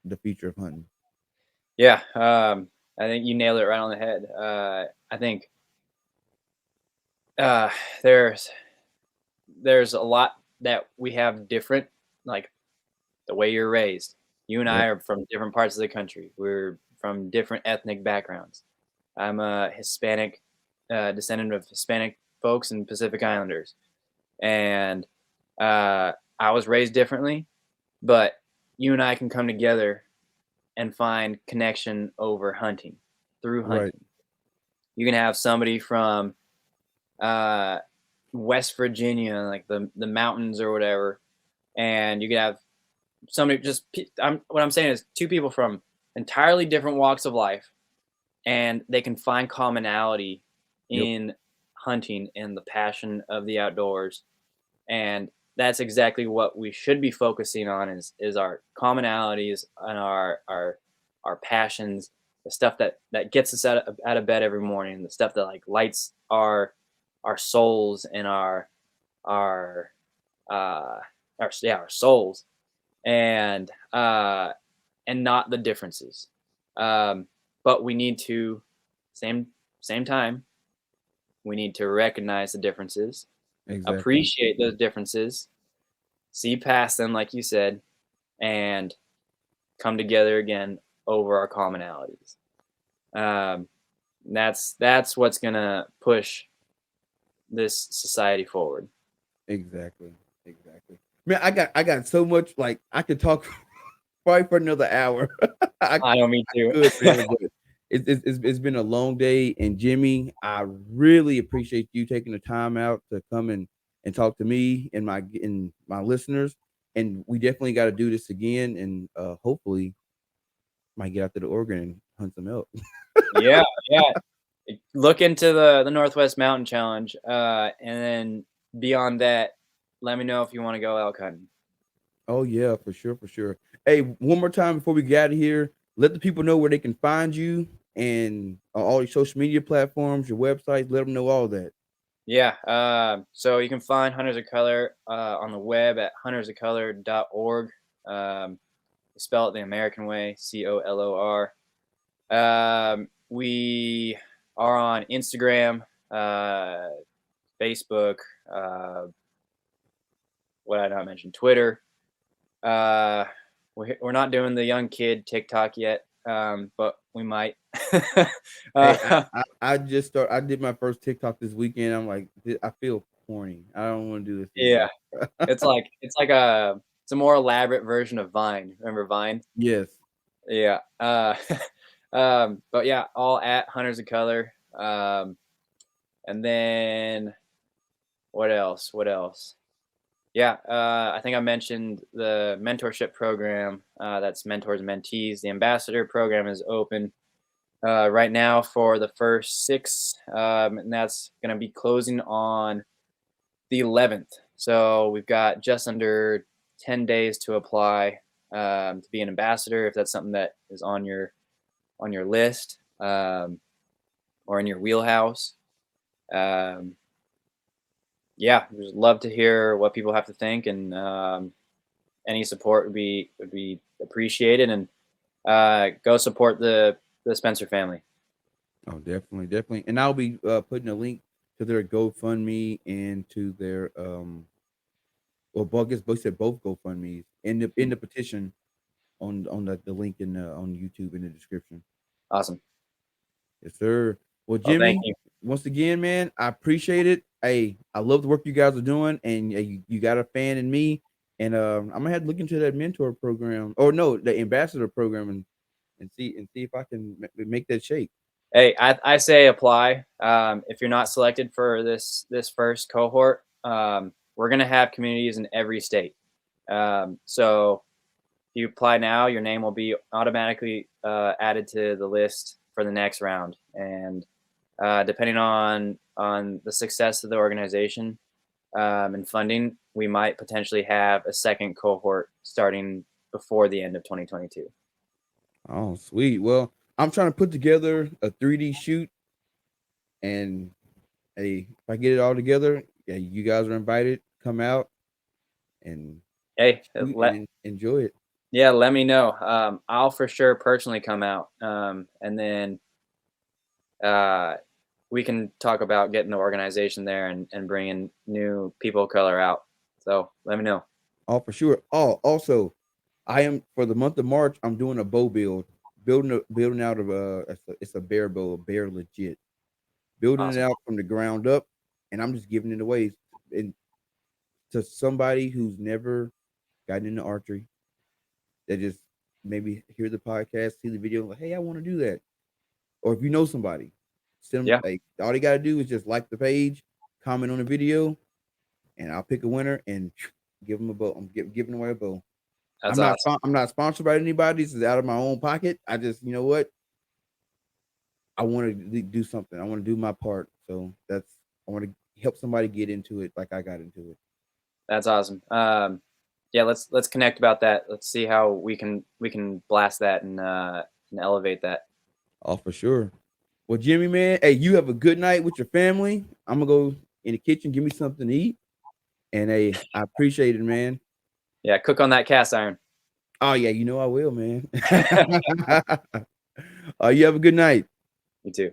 the future of hunting. Yeah. I think you nailed it right on the head. I think uh, there's there's a lot that we have different, like the way you're raised. You and I Yep. are from different parts of the country. We're from different ethnic backgrounds. I'm a Hispanic, descendant of Hispanic folks and Pacific Islanders, and I was raised differently. But you and I can come together and find connection over hunting, through Right. hunting. You can have somebody from uh, West Virginia, like the mountains or whatever, and you can have somebody just. What I'm saying is two people from entirely different walks of life, and they can find commonality Yep. in hunting and the passion of the outdoors, and that's exactly what we should be focusing on is our commonalities and our passions, the stuff that gets us out of bed every morning, the stuff that like lights our souls and our uh our souls, and not the differences. um but we need to, same same time, we need to recognize the differences, Exactly. appreciate those differences, see past them, like you said, and come together again over our commonalities. Um, that's what's gonna push this society forward. Exactly. Exactly. Man, I got so much. Like I could talk probably for another hour. I I know, me too. could, man, but it's been a long day. And Jimmy, I really appreciate you taking the time out to come and talk to me and my listeners. And we definitely got to do this again, and hopefully might get out to the Oregon and hunt some elk. Yeah, yeah. Look into the Northwest Mountain Challenge, and then beyond that, let me know if you want to go elk hunting. Oh yeah, for sure, for sure. Hey, one more time before we get out of here, let the people know where they can find you and on all your social media platforms, your websites. Let them know all that. Yeah, so you can find Hunters of Color on the web at huntersofcolor.org. We spell it the American way, COLOR. We are on Instagram, Facebook, uh, what did I not mention? Twitter. Uh, we're not doing the young kid TikTok yet, but we might. Hey, uh, I just I did my first TikTok this weekend. I'm like, I feel corny. I don't want to do this yeah, anymore. it's like it's a more elaborate version of Vine. Remember Vine? Yes, Yeah. But yeah, all at Hunters of Color. And then what else? What else? Yeah, I think I mentioned the mentorship program. That's mentors and mentees. The ambassador program is open right now for the first six, and that's going to be closing on the 11th. So we've got just under 10 days to apply to be an ambassador, if that's something that is on your list, or in your wheelhouse. Um, yeah, we'd love to hear what people have to think, and any support would be appreciated. And go support the Spencer family. oh, definitely, definitely. And I'll be putting a link to their GoFundMe and to their well, I guess both said both GoFundMe's in the petition on the link in on YouTube in the description. Awesome. Yes, sir. Well, Well, thank Jimmy, you. once again, man, I appreciate it. Hey, I love the work you guys are doing, and you got a fan in me. And I'm gonna have to look into that mentor program, or no, the ambassador program, see if I can make that shake. Hey, I say apply. If you're not selected for this first cohort, we're gonna have communities in every state. So if you apply now, your name will be automatically added to the list for the next round. And depending on the success of the organization and funding, we might potentially have a second cohort starting before the end of 2022. Oh, sweet. Well, I'm trying to put together a 3D shoot, and hey, if I get it all together, yeah, you guys are invited. Come out and Hey, shoot and enjoy it. yeah, let me know. I'll for sure personally come out, and then uh, we can talk about getting the organization there and bringing new people of color out. So let me know. Oh, for sure. Oh, also, I am for the month of March. I'm doing a bow building out of it's a bear bow, a bear legit, building it Awesome. out from the ground up, and I'm just giving it away and to somebody who's never gotten into archery, that just maybe hear the podcast, see the video, like, hey, I want to do that. Or if you know somebody, send them, Yeah, like, all they gotta do is just like the page, comment on the video, and I'll pick a winner and give them a bow. I'm giving away a bow. that's awesome. I'm not sponsored by anybody. This is out of my own pocket. I just, you know what? I want to do something. I want to do my part. So I want to help somebody get into it like I got into it. That's awesome. Yeah, let's connect about that. Let's see how we can blast that and elevate that. Oh, for sure. Well, Jimmy, man, hey, you have a good night with your family. I'm gonna go in the kitchen, give me something to eat. And hey, I appreciate it, man. Yeah, cook on that cast iron. Oh yeah, you know I will, man. You have a good night. Me too.